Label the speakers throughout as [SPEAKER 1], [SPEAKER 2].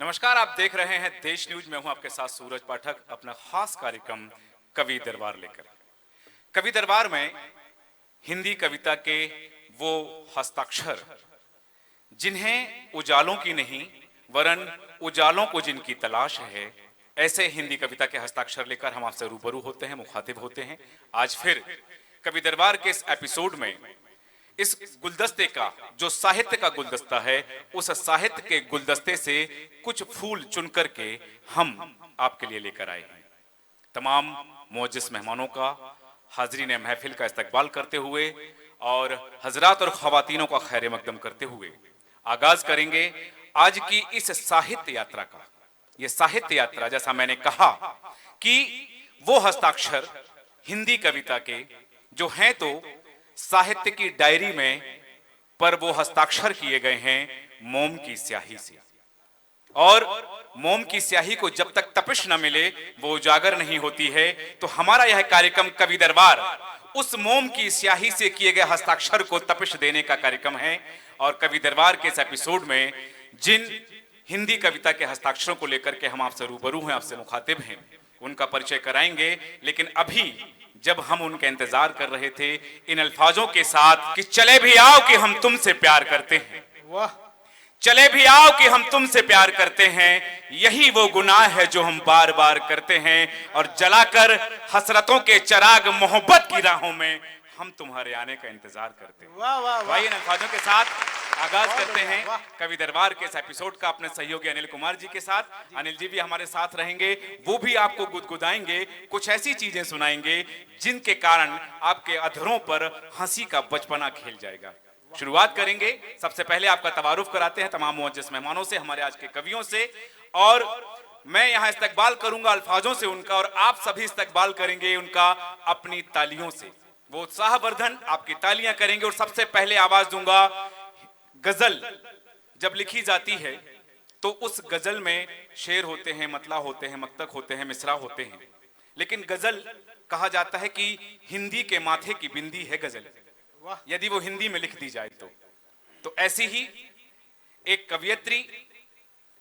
[SPEAKER 1] नमस्कार, आप देख रहे हैं देश न्यूज। मैं हूं आपके साथ सूरज पाठक, अपना खास कार्यक्रम कवि दरबार लेकर। कवि दरबार में हिंदी कविता के वो हस्ताक्षर जिन्हें उजालों की नहीं वरन उजालों को जिनकी तलाश है, ऐसे हिंदी कविता के हस्ताक्षर लेकर हम आपसे रूबरू होते हैं, मुखातिब होते हैं। आज फिर कवि दरबार के इस एपिसोड में इस गुलदस्ते का, जो साहित्य का गुलदस्ता है, उस साहित्य के गुलदस्ते से कुछ फूल चुन करके हम आपके लिए लेकर आए हैं। तमाम मोअज्जिज़ मेहमानों का, हाज़रीन महफिल का इस्तकबाल करते हुए और हजरात और ख़वातीनों का खैर मकदम करते हुए आगाज करेंगे आज की इस साहित्य यात्रा का। ये साहित्य यात्रा, जैसा मैंने कहा कि वो हस्ताक्षर हिंदी कविता के जो हैं तो साहित्य की डायरी में, पर वो हस्ताक्षर किए गए हैं मोम की स्याही से। और मोम की स्याही को जब तक तपिश न मिले वो उजागर नहीं होती है। तो हमारा यह कार्यक्रम कवि दरबार उस मोम की स्याही से किए गए हस्ताक्षर को तपिश देने का कार्यक्रम है। और कवि दरबार के इस एपिसोड में जिन हिंदी कविता के हस्ताक्षरों को लेकर के हम आपसे रूबरू हैं, आपसे मुखातिब हैं, उनका परिचय कराएंगे। लेकिन अभी जब हम उनका इंतजार कर रहे थे इन अल्फाजों के साथ कि चले भी आओ कि हम तुमसे प्यार करते हैं, वाह, चले भी आओ कि हम तुमसे प्यार करते हैं, यही वो गुनाह है जो हम बार बार करते हैं, और जलाकर हसरतों के चिराग मोहब्बत की राहों में हम तुम्हारे आने का इंतजार करते हैं।
[SPEAKER 2] वाह वाह वाह।
[SPEAKER 1] इन अल्फाजों के साथ आगाज करते हैं कवि दरबार के इस एपिसोड का अपने सहयोगी अनिल कुमार जी के साथ। अनिल जी भी हमारे साथ रहेंगे, वो भी आपको गुदगुदाएंगे, कुछ ऐसी चीजें सुनाएंगे जिनके कारण आपके अधरों पर हंसी का बचपना खेल जाएगा। शुरुआत करेंगे, सबसे पहले आपका तवारुफ कराते हैं तमाम मुअज्जिज़ मेहमानों से, हमारे आज के कवियों से। और मैं यहाँ इस्तकबाल करूंगा अल्फाजों से उनका, और आप सभी इस्तकबाल करेंगे उनका अपनी तालियों से। वो उत्साहवर्धन आपकी तालियां करेंगे। और सबसे पहले आवाज दूंगा, गजल जब लिखी जाती है तो उस गजल में शेर होते हैं, मतला होते हैं, मक्तक होते हैं, मिसरा होते हैं, लेकिन गजल कहा जाता है कि हिंदी के माथे की बिंदी है गजल, यदि वो हिंदी में लिख दी जाए तो ऐसी ही एक कवियत्री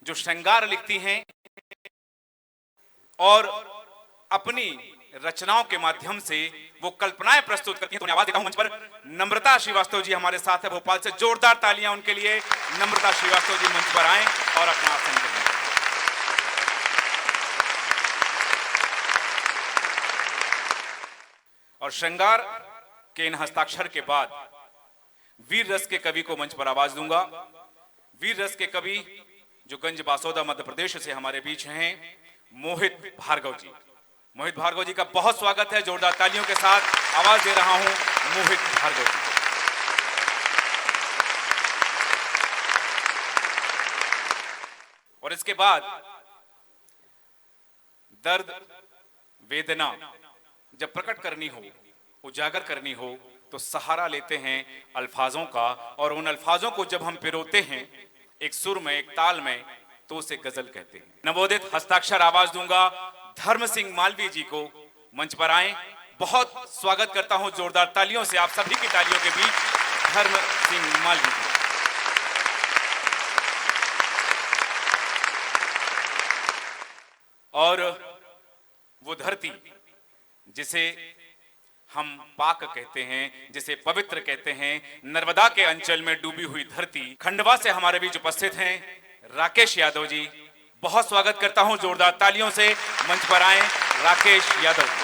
[SPEAKER 1] जो श्रृंगार लिखती हैं और अपनी रचनाओं के माध्यम से वो कल्पनाएं प्रस्तुत करती हैं। तो आवाज देता हूं मंच पर नम्रता श्रीवास्तव जी हमारे साथ है भोपाल से। जोरदार तालियां उनके लिए। नम्रता श्रीवास्तव जी मंच पर आए और अपना आसन ग्रहण करें। और श्रृंगार के इन हस्ताक्षर के बाद वीर रस के कवि को मंच पर आवाज दूंगा। वीर रस के कवि जो गंज बासोदा मध्य प्रदेश से हमारे बीच हैं, मोहित भार्गव जी। मोहित भार्गव जी का बहुत स्वागत है, जोरदार तालियों के साथ आवाज दे रहा हूं मोहित भार्गव जी। और इसके बाद दर्द वेदना जब प्रकट करनी हो, उजागर करनी हो, तो सहारा लेते हैं अल्फाजों का। और उन अल्फाजों को जब हम पिरोते हैं एक सुर में, एक ताल में, तो उसे गजल कहते हैं। नवोदित हस्ताक्षर आवाज दूंगा धर्म सिंह मालवीय जी को, मंच पर आए। बहुत स्वागत करता हूं जोरदार तालियों से, आप सभी की तालियों के बीच, धर्म सिंह मालवीय जी। और वो धरती जिसे हम पाक कहते हैं, जिसे पवित्र कहते हैं, नर्मदा के अंचल में डूबी हुई धरती, खंडवा से हमारे बीच उपस्थित हैं राकेश यादव जी। बहुत स्वागत करता हूं जोरदार तालियों से, मंच पर आए राकेश यादव जी।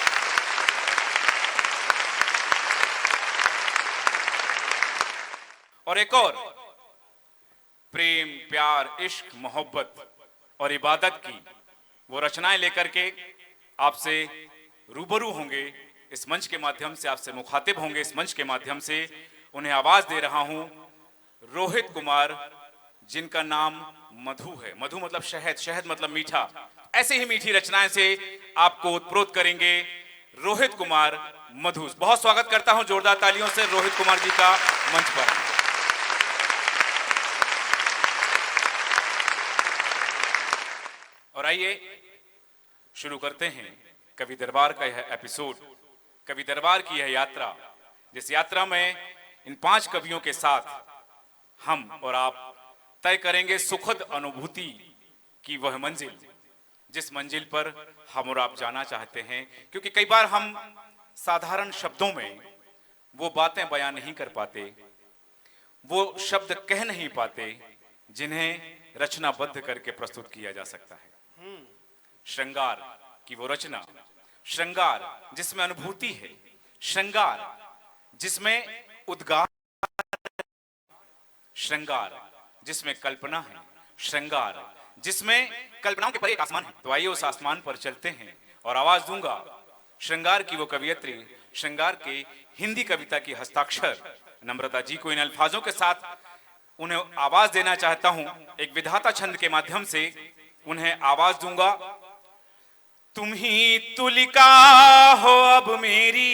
[SPEAKER 1] और एक और प्रेम, प्यार, इश्क, मोहब्बत और इबादत की वो रचनाएं लेकर के आपसे रूबरू होंगे इस मंच के माध्यम से, आपसे मुखातिब होंगे इस मंच के माध्यम से। उन्हें आवाज दे रहा हूं रोहित कुमार, जिनका नाम मधु है। मधु मतलब शहद, शहद मतलब मीठा। ऐसे ही मीठी रचनाएं से आपको उत्प्रोत करेंगे रोहित कुमार मधु। बहुत स्वागत करता हूं जोरदार तालियों से रोहित कुमार जी का मंच पर। और आइए शुरू करते हैं कवि दरबार का यह एपिसोड, कवि दरबार की यह यात्रा, जिस यात्रा में इन 5 कवियों के साथ हम और आप तय करेंगे सुखद अनुभूति कि वह मंजिल जिस मंजिल पर हम और आप जाना चाहते हैं, क्योंकि कई बार हम साधारण शब्दों में वो बातें बयां नहीं कर पाते, वो शब्द कह नहीं पाते जिन्हें रचनाबद्ध करके प्रस्तुत किया जा सकता है। श्रृंगार की वो रचना, श्रृंगार जिसमें अनुभूति है, श्रृंगार जिसमें उद्गार, श्रृंगार जिसमें कल्पना है, श्रृंगार जिसमें कल्पनाओं के परे एक आसमान है। तो आइए उस आसमान पर चलते हैं और आवाज दूंगा श्रृंगार की वो कवियत्री, श्रृंगार के हिंदी कविता की हस्ताक्षर नम्रता जी को इन अल्फाजों के साथ उन्हें आवाज देना चाहता हूं। एक विधाता छंद के माध्यम से उन्हें आवाज दूंगा। तुम ही तुलिका हो अब मेरी,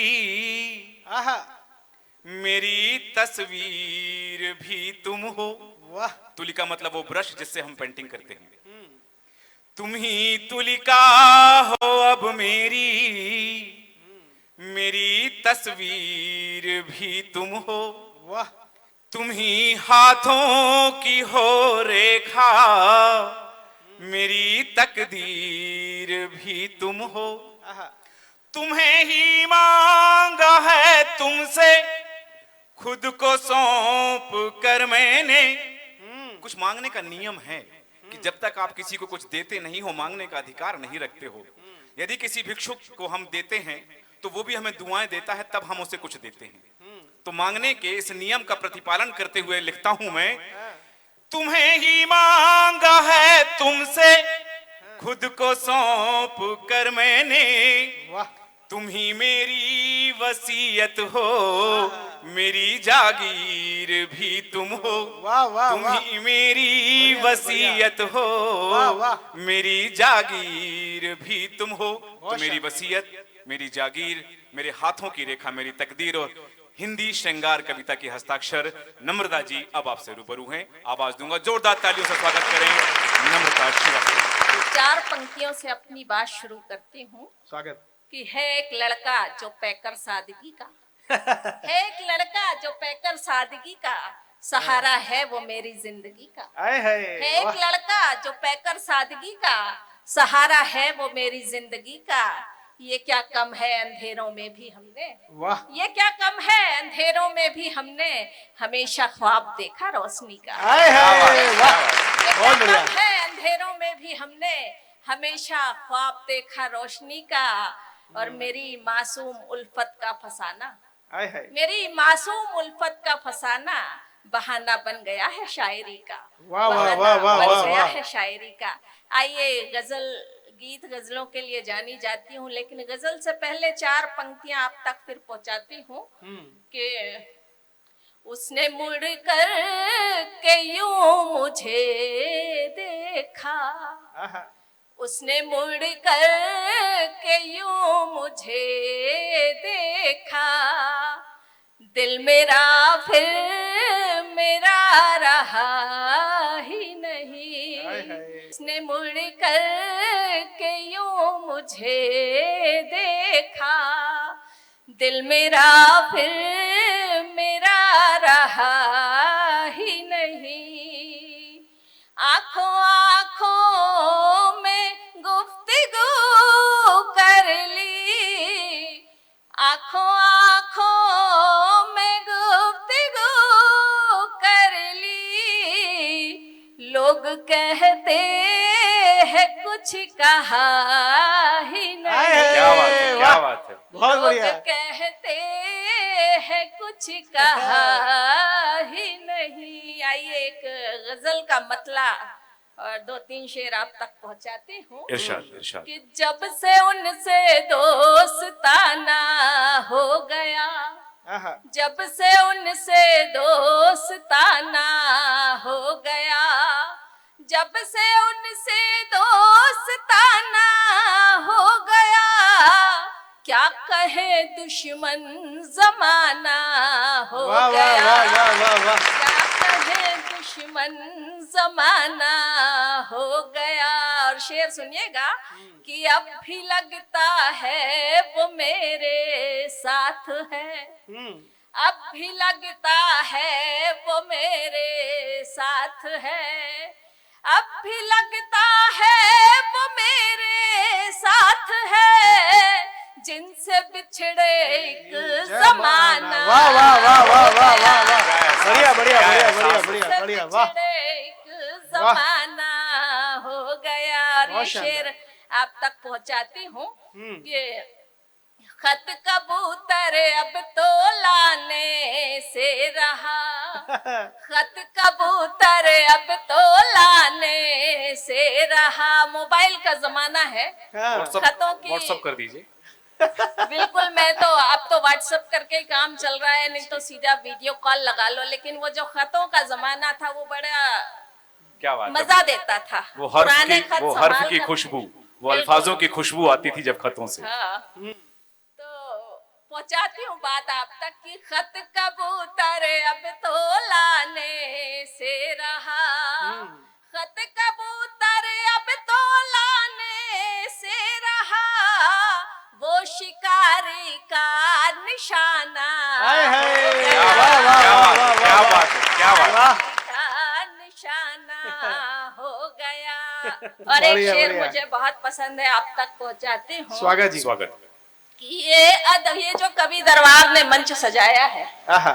[SPEAKER 1] मेरी तस्वीर भी तुम हो।
[SPEAKER 2] वाह,
[SPEAKER 1] तुलिका मतलब वो ब्रश जिससे हम पेंटिंग करते हैं। तुम ही तुलिका हो अब मेरी, मेरी तस्वीर भी तुम हो।
[SPEAKER 2] वाह,
[SPEAKER 1] तुम ही हाथों की हो रेखा, मेरी तकदीर भी तुम हो। तुम्हें ही मांगा है तुमसे, खुद को सौंप कर मैंने। कुछ मांगने का नियम है कि जब तक आप किसी को कुछ देते नहीं हो, मांगने का अधिकार नहीं रखते हो। यदि किसी भिक्षुक को हम देते हैं तो वो भी हमें दुआएं देता है, तब हम उसे कुछ देते हैं। तो मांगने के इस नियम का प्रतिपालन करते हुए लिखता हूं मैं। तुम्हें ही मांगा है तुमसे, खुद को सौंप कर मैंने।
[SPEAKER 2] वाह,
[SPEAKER 1] तुम ही मेरी वसीयत हो, मेरी जागीर भी तुम हो।
[SPEAKER 2] वाह, वाह,
[SPEAKER 1] तुम ही मेरी वसीयत हो,
[SPEAKER 2] वाह, वाह।
[SPEAKER 1] मेरी जागीर भी तुम हो। तो
[SPEAKER 2] बहुत
[SPEAKER 1] मेरी वसीयत, मेरी जागीर, मेरे हाथों की रेखा, मेरी तकदीर। और हिंदी श्रृंगार कविता की हस्ताक्षर नम्रता जी अब आपसे रूबरू हैं। आवाज दूंगा, जोरदार तालियों से स्वागत करें नम्रता श्रीवास्तव।
[SPEAKER 3] चार पंक्तियों से अपनी बात शुरू करती हूँ
[SPEAKER 2] स्वागत।
[SPEAKER 3] कि है एक लड़का जो पैकर सादगी का, है एक लड़का जो पैकर सादगी का, सहारा है वो मेरी जिंदगी का। है एक लड़का जो पैकर सादगी का, सहारा है वो मेरी जिंदगी का। ये क्या कम है अंधेरों में भी हमने,
[SPEAKER 2] वाह,
[SPEAKER 3] ये क्या कम है अंधेरों में भी हमने, हमेशा ख्वाब देखा रोशनी का।
[SPEAKER 2] आए है, वाह,
[SPEAKER 3] ये क्या
[SPEAKER 2] बहुत बढ़िया।
[SPEAKER 3] कम है अंधेरों में भी हमने, हमेशा ख्वाब देखा रोशनी का। और मेरी मासूम उल्फत का फसाना,
[SPEAKER 2] आए है,
[SPEAKER 3] मेरी मासूम उल्फत का फसाना, बहाना बन गया है शायरी का।
[SPEAKER 2] वाह, वाह,
[SPEAKER 3] बहाना
[SPEAKER 2] वाह, वाह,
[SPEAKER 3] बन
[SPEAKER 2] वाह,
[SPEAKER 3] गया
[SPEAKER 2] वाह।
[SPEAKER 3] है शायरी का। आइए, गजल गीत गजलों के लिए जानी जाती हूँ, लेकिन गजल से पहले चार पंक्तियां आप तक फिर पहुंचाती हूँ कि उसने मुड़ कर के यूं मुझे देखा, उसने मुड़ कर के यूं मुझे देखा, दिल मेरा फिर मेरा रहा ही नहीं। उसने मुड़ कर के यूं मुझे देखा, दिल मेरा फिर मेरा रहा ही नहीं। आंखों आंखों में गुफ्तगू कर ली, आंखों आंखों में गुफ्तगू कर ली, लोग कहते हैं कुछ कहा ही नहीं।
[SPEAKER 1] क्या बात है, क्या बात है।
[SPEAKER 2] बहुत बढ़िया।
[SPEAKER 3] लोग कहते हैं कुछ कहा ही नहीं। आइए, एक गजल का मतला और दो तीन शेर आप तक पहुंचाती हूँ।
[SPEAKER 1] इरशाद, इरशाद।
[SPEAKER 3] कि जब से उनसे दोस्ताना हो गया, जब से उनसे दोस्ताना हो गया, जब से उनसे दोस्ताना हो गया, क्या कहे दुश्मन जमाना हो
[SPEAKER 2] वाह, वाह,
[SPEAKER 3] गया,
[SPEAKER 2] वाह, वाह, वाह, वाह।
[SPEAKER 3] क्या कहे दुश्मन जमाना हो गया। और शेर सुनिएगा कि अब भी लगता है वो मेरे साथ है, अब भी लगता है वो मेरे साथ है, अब भी लगता है वो मेरे साथ है, जिनसे बिछड़े एक जमाना।
[SPEAKER 2] वाह वाह वाह वाह वाह वाह वाह, बढ़िया बढ़िया बढ़िया बढ़िया बढ़िया
[SPEAKER 3] जिनसे
[SPEAKER 2] बढ़िया, वाह
[SPEAKER 3] बिछड़े एक जमाना हो गया। और ये
[SPEAKER 2] बहुत शानदार।
[SPEAKER 3] शेर आप तक पहुंचाती हूँ। ये खत कबूतर अब तो लाने से रहा, खत कबूतर अब तो लाने से रहा। मोबाइल का जमाना है,
[SPEAKER 2] हाँ,
[SPEAKER 3] खतों की
[SPEAKER 1] व्हाट्सअप कर दीजिए।
[SPEAKER 3] बिल्कुल। मैं तो अब तो व्हाट्सएप करके ही काम चल रहा है, नहीं तो सीधा वीडियो कॉल लगा लो। लेकिन वो जो खतों का जमाना था वो बड़ा
[SPEAKER 1] क्या बात है।
[SPEAKER 3] मजा देता था।
[SPEAKER 1] वो
[SPEAKER 3] पुराने खत
[SPEAKER 1] हर्फ
[SPEAKER 3] संभाल
[SPEAKER 1] की
[SPEAKER 3] कर-
[SPEAKER 1] खुशबू, वो
[SPEAKER 3] बिल्कुल।
[SPEAKER 1] अल्फाजों की खुशबू आती थी जब खतों से।
[SPEAKER 3] हाँ। तो पहुंचाती हूँ बात आप तक कि खत कबूतर अब तो लाने से रहा, खत कबूतर अब तो लाने से रहा, वो शिकारी का निशाना
[SPEAKER 2] हाय हाय,
[SPEAKER 3] हो गया।
[SPEAKER 2] वाह वाह वाह वाह
[SPEAKER 1] क्या
[SPEAKER 2] वाह,
[SPEAKER 1] बात है, क्या बात है।
[SPEAKER 2] वाह,
[SPEAKER 3] का निशाना हो गया। और एक
[SPEAKER 2] बढ़िया,
[SPEAKER 3] शेर
[SPEAKER 2] बढ़िया।
[SPEAKER 3] मुझे बहुत पसंद है, आप तक पहुंचाती हूँ।
[SPEAKER 2] स्वागत जी।
[SPEAKER 1] स्वागत।
[SPEAKER 3] कि ये जो कवि दरबार ने मंच सजाया है,
[SPEAKER 2] आहा,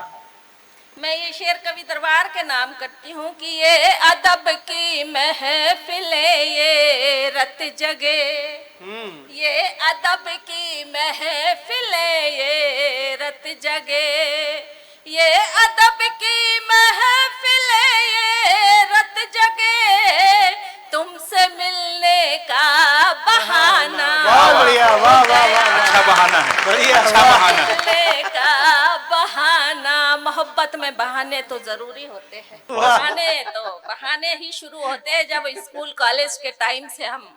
[SPEAKER 3] मैं ये शेर कवि दरबार के नाम करती हूँ कि ये अदब की महफिले ये रत जगे, ये अदब की महफिले ये रत जगे, ये अदब की महफिले ये रत जगे, तुमसे मिलने का बहाना।
[SPEAKER 2] वाह बढ़िया, वाह वाह वाह,
[SPEAKER 1] अच्छा बहाना है,
[SPEAKER 2] बढ़िया,
[SPEAKER 1] अच्छा
[SPEAKER 2] वाह।
[SPEAKER 1] बहाना है।
[SPEAKER 3] मिलने का बहाना। मोहब्बत में बहाने तो जरूरी होते हैं। बहाने ही शुरू होते हैं जब स्कूल कॉलेज के टाइम से हम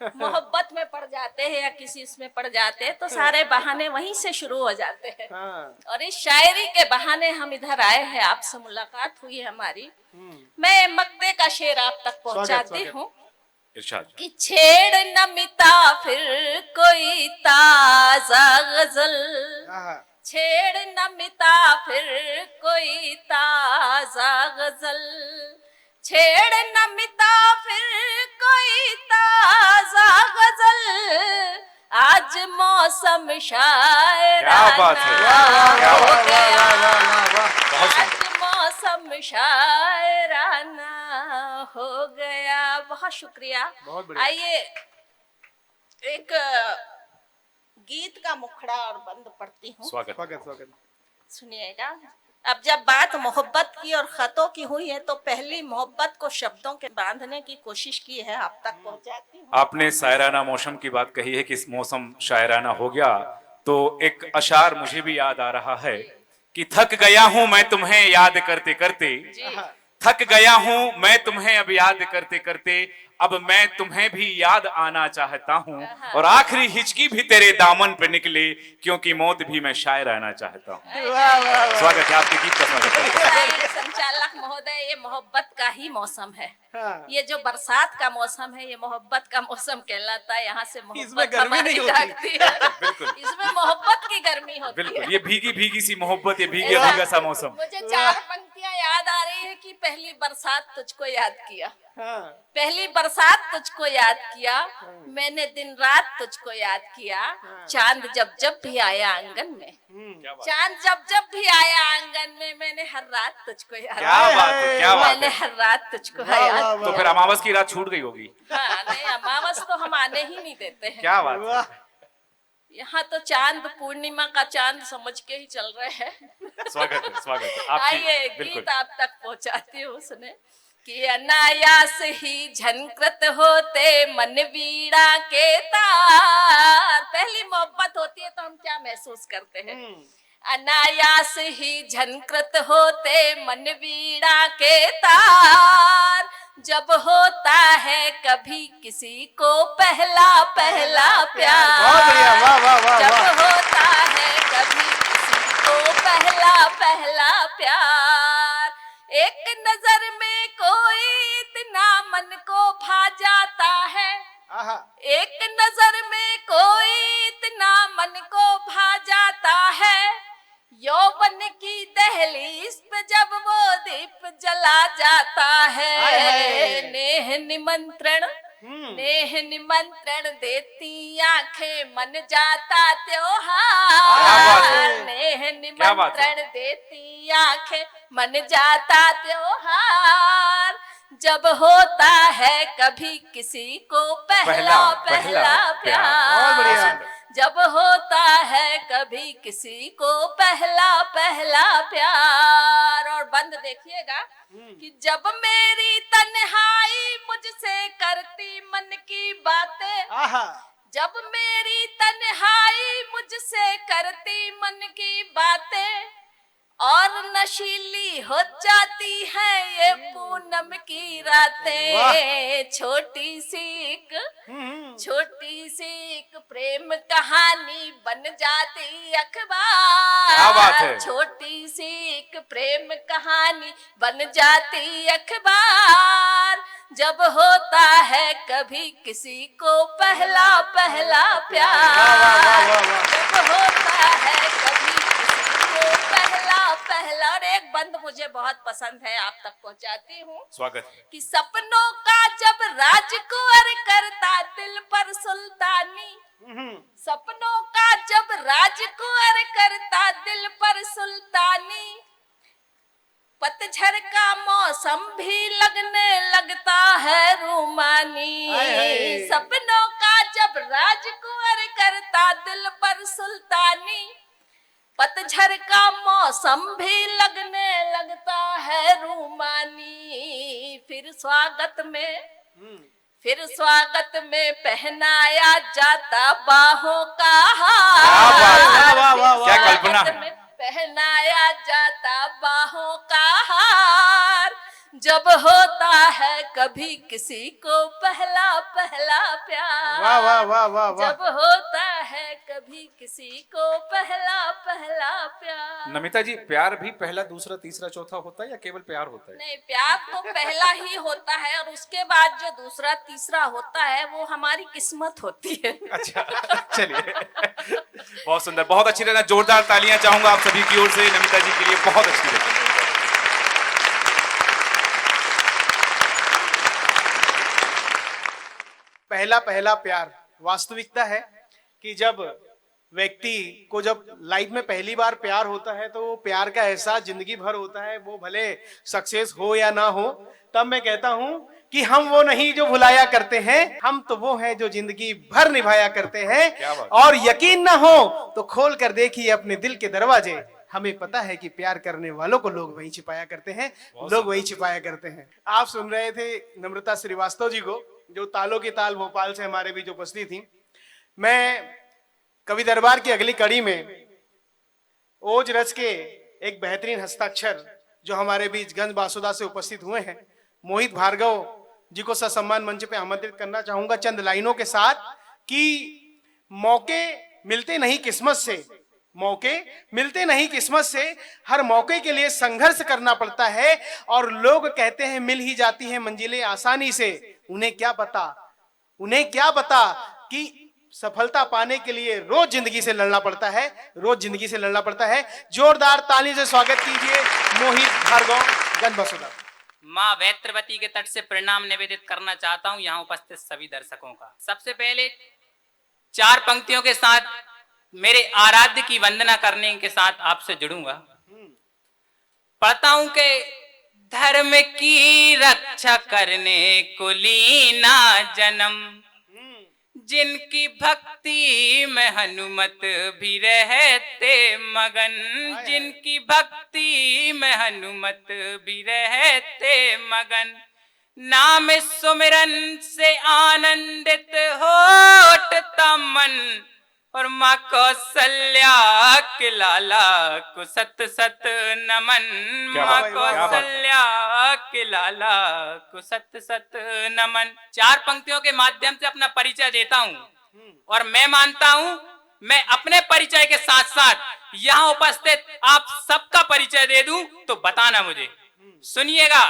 [SPEAKER 3] मोहब्बत में पड़ जाते हैं या किसी इसमें पड़ जाते हैं, तो सारे बहाने वहीं से शुरू हो जाते हैं।
[SPEAKER 2] हाँ,
[SPEAKER 3] और इस शायरी के बहाने हम इधर आए हैं, आपसे मुलाकात हुई है हमारी। मैं मक्ते का शेर आप तक पहुंचाती
[SPEAKER 2] स्वागत।
[SPEAKER 3] हूँ
[SPEAKER 1] इरशाद।
[SPEAKER 3] कि छेड़ न मिटा फिर कोई ताजा गजल,
[SPEAKER 2] आहा,
[SPEAKER 3] छेड़ न मिटा फिर कोई ताजा गजल, छेड़ न मिटा फिर कोई ताजा गजल, आज मौसम शायराना
[SPEAKER 1] क्या बात है, क्या
[SPEAKER 3] हो
[SPEAKER 1] बात है।
[SPEAKER 3] गया,
[SPEAKER 1] बहुत
[SPEAKER 3] आज
[SPEAKER 1] सुंदर।
[SPEAKER 3] मौसम शायराना हो गया। बहुत शुक्रिया।
[SPEAKER 2] बहुत बढ़िया।
[SPEAKER 3] आइए एक गीत का मुखड़ा और बंद पढ़ती हूँ,
[SPEAKER 1] स्वागत।
[SPEAKER 2] स्वागत स्वागत।
[SPEAKER 3] सुनिएगा। अब जब बात मोहब्बत की और खतों की हुई है, तो पहली मोहब्बत को शब्दों के बांधने की कोशिश की है, आप तक पहुंचाती हूँ।
[SPEAKER 1] आपने शायराना मौसम की बात कही है कि इस मौसम शायराना हो गया, तो एक अशार मुझे भी याद आ रहा है कि थक गया हूं मैं तुम्हें याद करते करते,
[SPEAKER 3] जी।
[SPEAKER 1] थक गया हूं मैं तुम्हें अब याद करते करते, अब मैं तुम्हें भी याद आना चाहता हूं, और आखिरी हिचकी भी तेरे दामन पे निकले, क्योंकि मौत भी मैं शायर आना चाहता हूं।
[SPEAKER 2] वाह वाह वाह,
[SPEAKER 1] स्वागत है, आपके गीत का स्वागत है।
[SPEAKER 3] संचालक महोदय, ये मोहब्बत का ही मौसम है।
[SPEAKER 2] हाँ।
[SPEAKER 3] ये जो बरसात का मौसम है, ये मोहब्बत का मौसम कहलाता है। यहाँ से
[SPEAKER 2] इसमें
[SPEAKER 3] मोहब्बत
[SPEAKER 2] गर्मी
[SPEAKER 3] हमारी
[SPEAKER 2] नहीं होती।
[SPEAKER 3] जागती है।
[SPEAKER 1] बिल्कुल।
[SPEAKER 3] इसमें मोहब्बत की गर्मी होती
[SPEAKER 1] बिल्कुल,
[SPEAKER 3] है।
[SPEAKER 1] ये भीगी भीगी सी मोहब्बत, ये भीगे भीगा सा मौसम।
[SPEAKER 3] मुझे चार पंक्तियां याद आ रही है कि पहली बरसात तुझको याद किया,
[SPEAKER 2] हाँ,
[SPEAKER 3] पहली बरसात तुझको याद किया, मैंने दिन रात तुझको याद किया, चांद जब जब भी आया आंगन में,
[SPEAKER 1] क्या बात,
[SPEAKER 3] चांद जब जब भी आया आंगन में, मैंने हर रात तुझको याद
[SPEAKER 1] क्या बात है, क्या बात
[SPEAKER 3] मैंने
[SPEAKER 1] है।
[SPEAKER 3] हर रात तुझको
[SPEAKER 2] वाह,
[SPEAKER 3] याद
[SPEAKER 2] वाह,
[SPEAKER 3] किया।
[SPEAKER 1] तो फिर अमावस की रात छूट गई होगी।
[SPEAKER 3] हाँ, नहीं, अमावस तो हम आने ही नहीं देते हैं।
[SPEAKER 1] क्या बात
[SPEAKER 2] वाह,
[SPEAKER 1] है।
[SPEAKER 3] यहाँ तो चांद पूर्णिमा का चांद समझ के ही चल रहे हैं।
[SPEAKER 1] स्वागत है, स्वागत है
[SPEAKER 3] आइए
[SPEAKER 1] आपकी। बिल्कुल।
[SPEAKER 3] गीत आप तक पहुंचाती हूँ, सुने कि अनायास ही झनकृत होते मन वीणा के तार। पहली मोहब्बत होती है तो हम क्या महसूस करते हैं? अनायास ही झनकृत होते मन वीणा के तार, जब होता है कभी किसी को पहला पहला प्यार।
[SPEAKER 2] बहुत बढ़िया, वाह वाह वाह
[SPEAKER 3] जब
[SPEAKER 2] वाह,
[SPEAKER 3] होता है कभी किसी को पहला पहला प्यार, एक नजर में कोई इतना मन को भा जाता है,
[SPEAKER 2] आहा,
[SPEAKER 3] एक नजर में कोई इतना मन को भा जाता है, यौवन की दहलीज पे जब वो दीप जला जाता है,
[SPEAKER 2] हाय हाय।
[SPEAKER 3] नेह निमंत्रण, नेह निमंत्रण देती आंखें मन जाता त्योहार, नेह निमंत्रण देती आंखें मन जाता त्योहार। जब होता है कभी किसी को पहला पहला प्यार, जब होता है कभी किसी को पहला पहला प्यार। और बंद देखिएगा कि जब मेरी तन्हाई मुझसे करती मन की बातें, जब मेरी तन्हाई मुझसे करती मन की बातें, और नशीली हो जाती है ये पूनम की रातें। छोटी सी एक प्रेम कहानी बन जाती अखबार, छोटी सी एक प्रेम कहानी बन जाती अखबार। जब होता है कभी किसी को पहला पहला प्यार, जब होता है कभी पहला। और एक बंद मुझे बहुत पसंद है, आप तक पहुंचाती हूँ।
[SPEAKER 1] स्वागत।
[SPEAKER 3] कि सपनों का जब राजकुंवर करता दिल पर सुल्तानी, सपनों का जब राजकुंवर करता दिल पर सुल्तानी, पतझड़ का मौसम भी लगने लगता है रूमानी। सपनों का जब राजकुंवर करता दिल पर सुल्तानी, पतझड़ का मौसम भी लगने लगता है रूमानी। फिर स्वागत में पहनाया जाता बाहों का हार,
[SPEAKER 1] क्या कल्पना है।
[SPEAKER 3] में पहनाया जाता बाहों का हार। जब होता है कभी किसी को पहला पहला प्यार,
[SPEAKER 2] वाह वाह वाह वाह वाह।
[SPEAKER 3] जब होता है कभी किसी को पहला पहला प्यार।
[SPEAKER 1] नमिता जी, प्यार भी पहला दूसरा तीसरा चौथा होता है या केवल प्यार होता है?
[SPEAKER 3] नहीं, प्यार तो पहला ही होता है और उसके बाद जो दूसरा तीसरा होता है वो हमारी किस्मत होती है।
[SPEAKER 1] अच्छा, चलिए, बहुत सुंदर, बहुत अच्छी लगा। जोरदार तालियां चाहूंगा आप सभी की ओर से नमिता जी के लिए, बहुत अच्छी लगी।
[SPEAKER 2] पहला पहला प्यार वास्तविकता है कि जब व्यक्ति को जब लाइफ में पहली बार प्यार होता है तो प्यार का एहसास जिंदगी भर होता है, वो भले सक्सेस हो या ना हो। तब मैं कहता हूं कि हम वो नहीं जो भुलाया करते हैं, हम तो वो हैं जो जिंदगी भर निभाया करते हैं। और यकीन ना हो तो खोल कर देखिए अपने दिल के दरवाजे, हमें पता है कि प्यार करने वालों को लोग वही छिपाया करते हैं, लोग वही छिपाया करते हैं। आप सुन रहे थे नम्रता श्रीवास्तव जी को, जो तालों की ताल भोपाल से हमारे बीच उपस्थित थी। मैं कवि दरबार की अगली कड़ी में ओज रच के एक बेहतरीन हस्ताक्षर जो हमारे बीच गंज बासुदा से उपस्थित हुए हैं, मोहित भार्गव जी को ससम्मान मंच पे आमंत्रित करना चाहूंगा चंद लाइनों के साथ कि मौके मिलते नहीं किस्मत से, मौके मिलते नहीं किस्मत से, हर मौके के लिए संघर्ष करना पड़ता है। और लोग कहते हैं मिल ही जाती है मंजिलें आसानी से, उन्हें क्या पता कि सफलता पाने के लिए रोज जिंदगी से लड़ना पड़ता है, रोज जिंदगी से लड़ना पड़ता है। जोरदार ताली से स्वागत कीजिए मोहित भार्गव गंज बासुदा।
[SPEAKER 4] माँ वैत्रवती के तट से प्रणाम निवेदित करना चाहता हूँ यहाँ उपस्थित सभी दर्शकों का। सबसे पहले 4 पंक्तियों के साथ मेरे आराध्य की वंदना करने के साथ आपसे जुड़ूंगा। पढ़ता हूं कि धर्म की रक्षा करने को लीना जन्म, जिनकी भक्ति में हनुमत भी रहते मगन, जिनकी भक्ति में हनुमत भी रहते मगन। नाम सुमिरन से आनंदित होता मन, और माँ कौशल्या के लाला को सत सत नमन, माँ कौशल्या के लाला को सत सत नमन। 4 पंक्तियों के माध्यम से अपना परिचय देता हूँ और मैं मानता हूँ मैं अपने परिचय के साथ साथ यहाँ उपस्थित आप सबका परिचय दे दूं तो बताना मुझे। सुनिएगा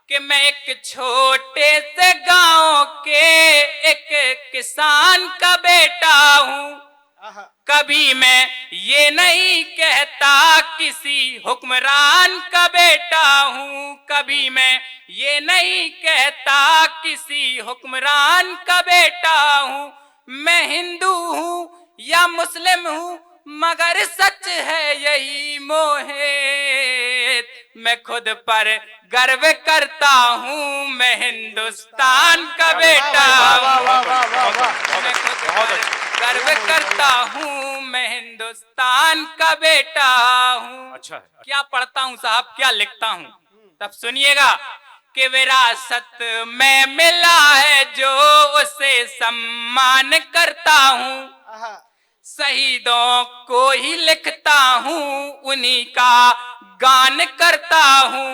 [SPEAKER 4] कि मैं एक छोटे से गांव के एक किसान का बेटा हूँ। कभी मैं ये नहीं कहता किसी हुक्मरान का बेटा हूँ, कभी मैं ये नहीं कहता किसी हुक्मरान का बेटा हूँ। मैं हिंदू हूँ या मुस्लिम हूँ मगर सच है यही मोहित, मैं खुद पर गर्व करता हूँ, मैं हिंदुस्तान का बेटा हूँ। मैं खुद पर गर्व करता हूँ, मैं हिंदुस्तान का बेटा हूँ।
[SPEAKER 1] अच्छा है।
[SPEAKER 4] क्या पढ़ता हूँ साहब, क्या लिखता हूँ, तब सुनिएगा कि विरासत में मिला है जो उसे सम्मान करता हूँ, शहीदों को ही लिखता हूँ, उन्हीं का गान करता हूँ।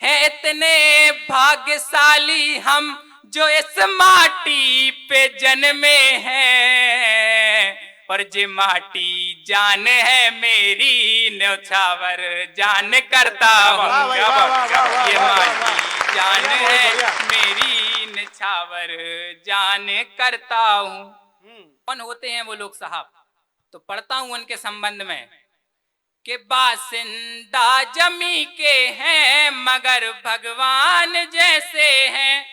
[SPEAKER 4] है इतने भाग्यशाली हम जो इस माटी पे जन्मे हैं, और जे माटी जान है मेरी न्यौछावर जान करता हूँ। ये माटी जान है मेरी न्यौछावर जान करता हूँ। कौन होते हैं वो लोग साहब, तो पढ़ता हूँ उनके संबंध में कि बासिंदा जमी के हैं मगर भगवान जैसे हैं,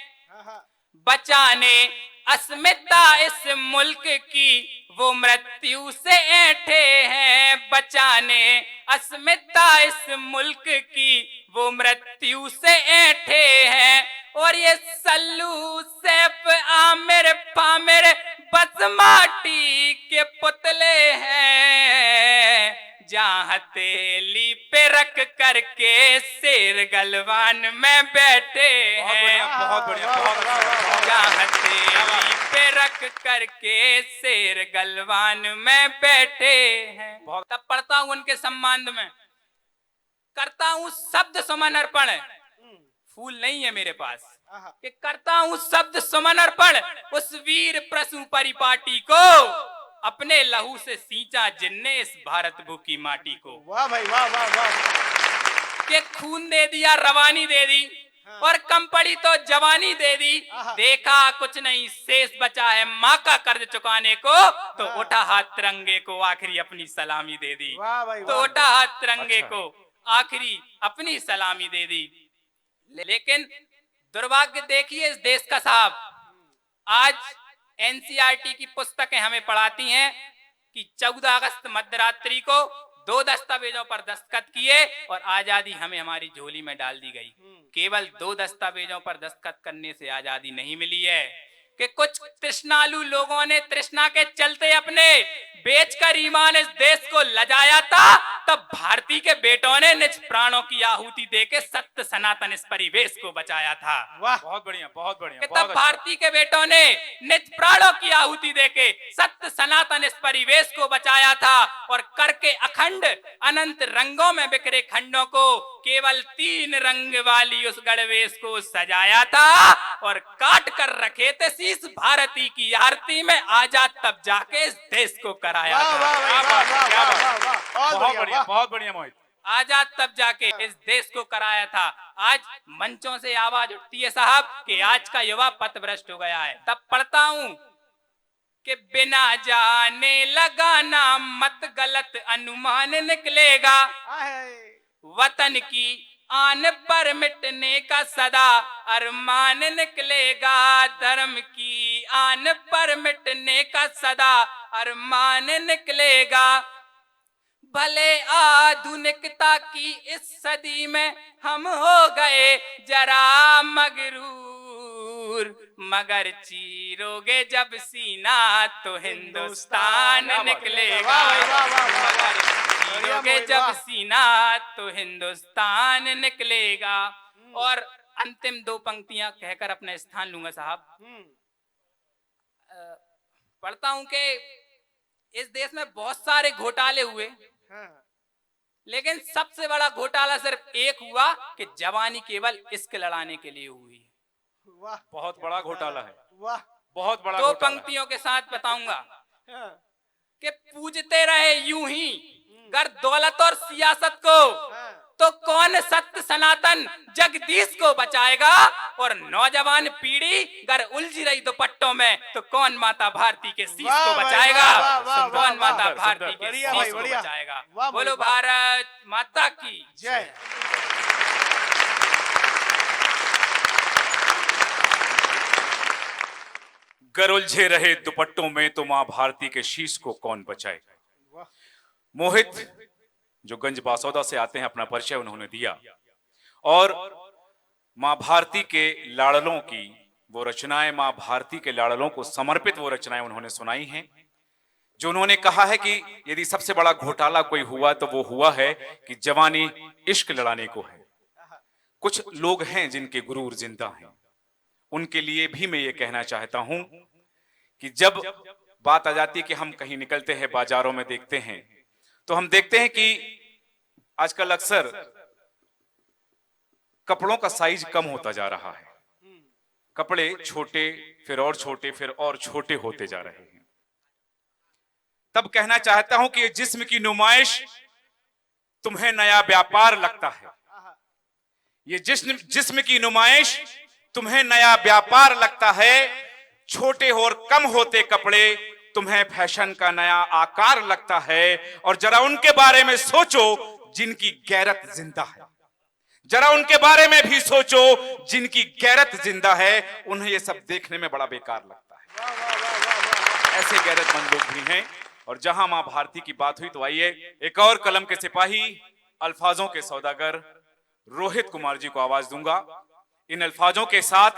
[SPEAKER 4] बचाने अस्मिता इस मुल्क की वो मृत्यु से ऐंठे हैं, बचाने अस्मिता इस मुल्क की वो मृत्यु से ऐंठे हैं। और ये सल्लू सैफ आमिर पामिर बस माटी के पुतले हैं, जहाँ हथेली पे रख करके शेर गलवान में बैठे हैं।
[SPEAKER 1] बहुत बढ़िया, बहुत बढ़िया।
[SPEAKER 4] जहाँ हथेली पे रख करके शेर गलवान में बैठे हैं। तब पढ़ता हूँ उनके संबंध में, करता हूँ शब्द सुमन अर्पण, फूल नहीं है मेरे पास, कि करता हूँ शब्द सुमन अर्पण उस वीर प्रसू परिपाटी को, अपने लहू से सींचा जिनने इस भारत भू की माटी को।
[SPEAKER 2] वाह भाई वाह वाह वाह।
[SPEAKER 4] के खून दे दिया रवानी दे दी, और कम पड़ी तो जवानी दे दी, देखा कुछ नहीं शेष बचा है माँ का कर्ज चुकाने को, तो उठा हाथ तिरंगे को आखिरी अपनी सलामी दे दी। तो उठा हाथ तिरंगे को आखिरी अपनी सलामी दे दी। लेकिन दुर्भाग्य देखिए इस देश का साहब, आज एनसीईआरटी की पुस्तकें हमें पढ़ाती हैं कि 14 अगस्त मध्यरात्रि को 2 दस्तावेजों पर दस्तखत किए और आजादी हमें हमारी झोली में डाल दी गई। केवल 2 दस्तावेजों पर दस्तखत करने से आजादी नहीं मिली है, कि कुछ तृष्णालु लोगों ने तृष्णा के चलते अपने बेचकर ईमान इस देश को लजाया था, तब भारती के बेटों ने निज प्राणों की आहुति देके सत्य सनातन इस परिवेश को बचाया था।
[SPEAKER 1] वाह, बहुत बढ़िया, बहुत बढ़िया।
[SPEAKER 4] तब भारती के बेटों ने निज प्राणों की आहुति देके सत्य सनातन इस परिवेश को बचाया था, और करके अखंड अनंत रंगों में बिखरे खंडों को केवल 3 रंग वाली उस गणवेश को सजाया था, और काट कर रखे थे शीश भारती की आरती में, आजाद तब जाके इस देश को कराया था।
[SPEAKER 1] बहुत बढ़िया, बहुत बढ़िया मोहित।
[SPEAKER 4] आजाद तब जाके इस देश को कराया था। आज मंचों से आवाज उठती है साहब कि आज का युवा पथभ्रष्ट हो गया है। तब पढ़ता हूँ कि बिना जाने लगाना मत गलत अनुमान निकलेगा, वतन की आन पर मिटने का सदा अरमान निकलेगा, धर्म की आन पर मिटने का सदा अरमान निकलेगा। भले आधुनिकता की इस सदी में हम हो गए जरा मगरूर, मगर चीरोगे जब सीना तो हिंदुस्तान निकलेगा। मगर चीरोगे जब सीना तो हिंदुस्तान निकलेगा। और अंतिम 2 पंक्तियां कहकर अपना स्थान लूंगा साहब। पढ़ता हूं कि इस देश में बहुत सारे घोटाले हुए, लेकिन सबसे बड़ा घोटाला सिर्फ एक हुआ कि जवानी केवल इश्क लड़ाने के लिए हुई।
[SPEAKER 2] वाह,
[SPEAKER 1] बहुत बड़ा घोटाला है।
[SPEAKER 2] वाह,
[SPEAKER 1] बहुत बड़ा
[SPEAKER 4] 2 पंक्तियों के साथ बताऊंगा कि पूजते रहे यूं ही गर दौलत और सियासत को, तो कौन सत्य सनातन जगदीश को बचाएगा? और नौजवान पीढ़ी अगर उलझी रही दुपट्टों में तो कौन माता भारती के शीश को बचाएगा? कौन माता भारती के शीश को बचाएगा? बोलो भारत माता की
[SPEAKER 2] जय।
[SPEAKER 1] गर उलझे रहे दुपट्टों में तो मां भारती के शीश को कौन बचाएगा? मोहित जो गंज बासौदा से आते हैं, अपना परिचय उन्होंने दिया और मां भारती के लाड़लों की वो रचनाएं, मां भारती के लाड़लों को समर्पित वो रचनाएं उन्होंने सुनाई हैं, जो उन्होंने कहा है कि यदि सबसे बड़ा घोटाला कोई हुआ तो वो हुआ है कि जवानी इश्क लड़ाने को है। कुछ लोग हैं जिनके गुरूर जिंदा हैं, उनके लिए भी मैं ये कहना चाहता हूं कि जब बात आ जाती है कि हम कहीं निकलते हैं, बाजारों में देखते हैं, तो हम देखते हैं कि आजकल अक्सर कपड़ों का साइज कम होता जा रहा है। कपड़े छोटे, फिर और छोटे, फिर और छोटे होते जा रहे हैं। तब कहना चाहता हूं कि ये जिस्म की नुमाइश तुम्हें नया व्यापार लगता है। ये जिस्म की नुमाइश तुम्हें नया व्यापार लगता है। छोटे और कम होते कपड़े तुम्हें फैशन का नया आकार लगता है। और जरा उनके बारे में सोचो जिनकी गैरत जिंदा है, जरा उनके बारे में भी सोचो जिनकी गैरत जिंदा है। उन्हें ये सब देखने में बड़ा बेकार लगता है। ऐसे गैरतमंद लोग भी हैं। और जहां मां भारती की बात हुई तो आइए एक और कलम के सिपाही, अल्फाजों के सौदागर रोहित कुमार जी को आवाज दूंगा। इन अल्फाजों के साथ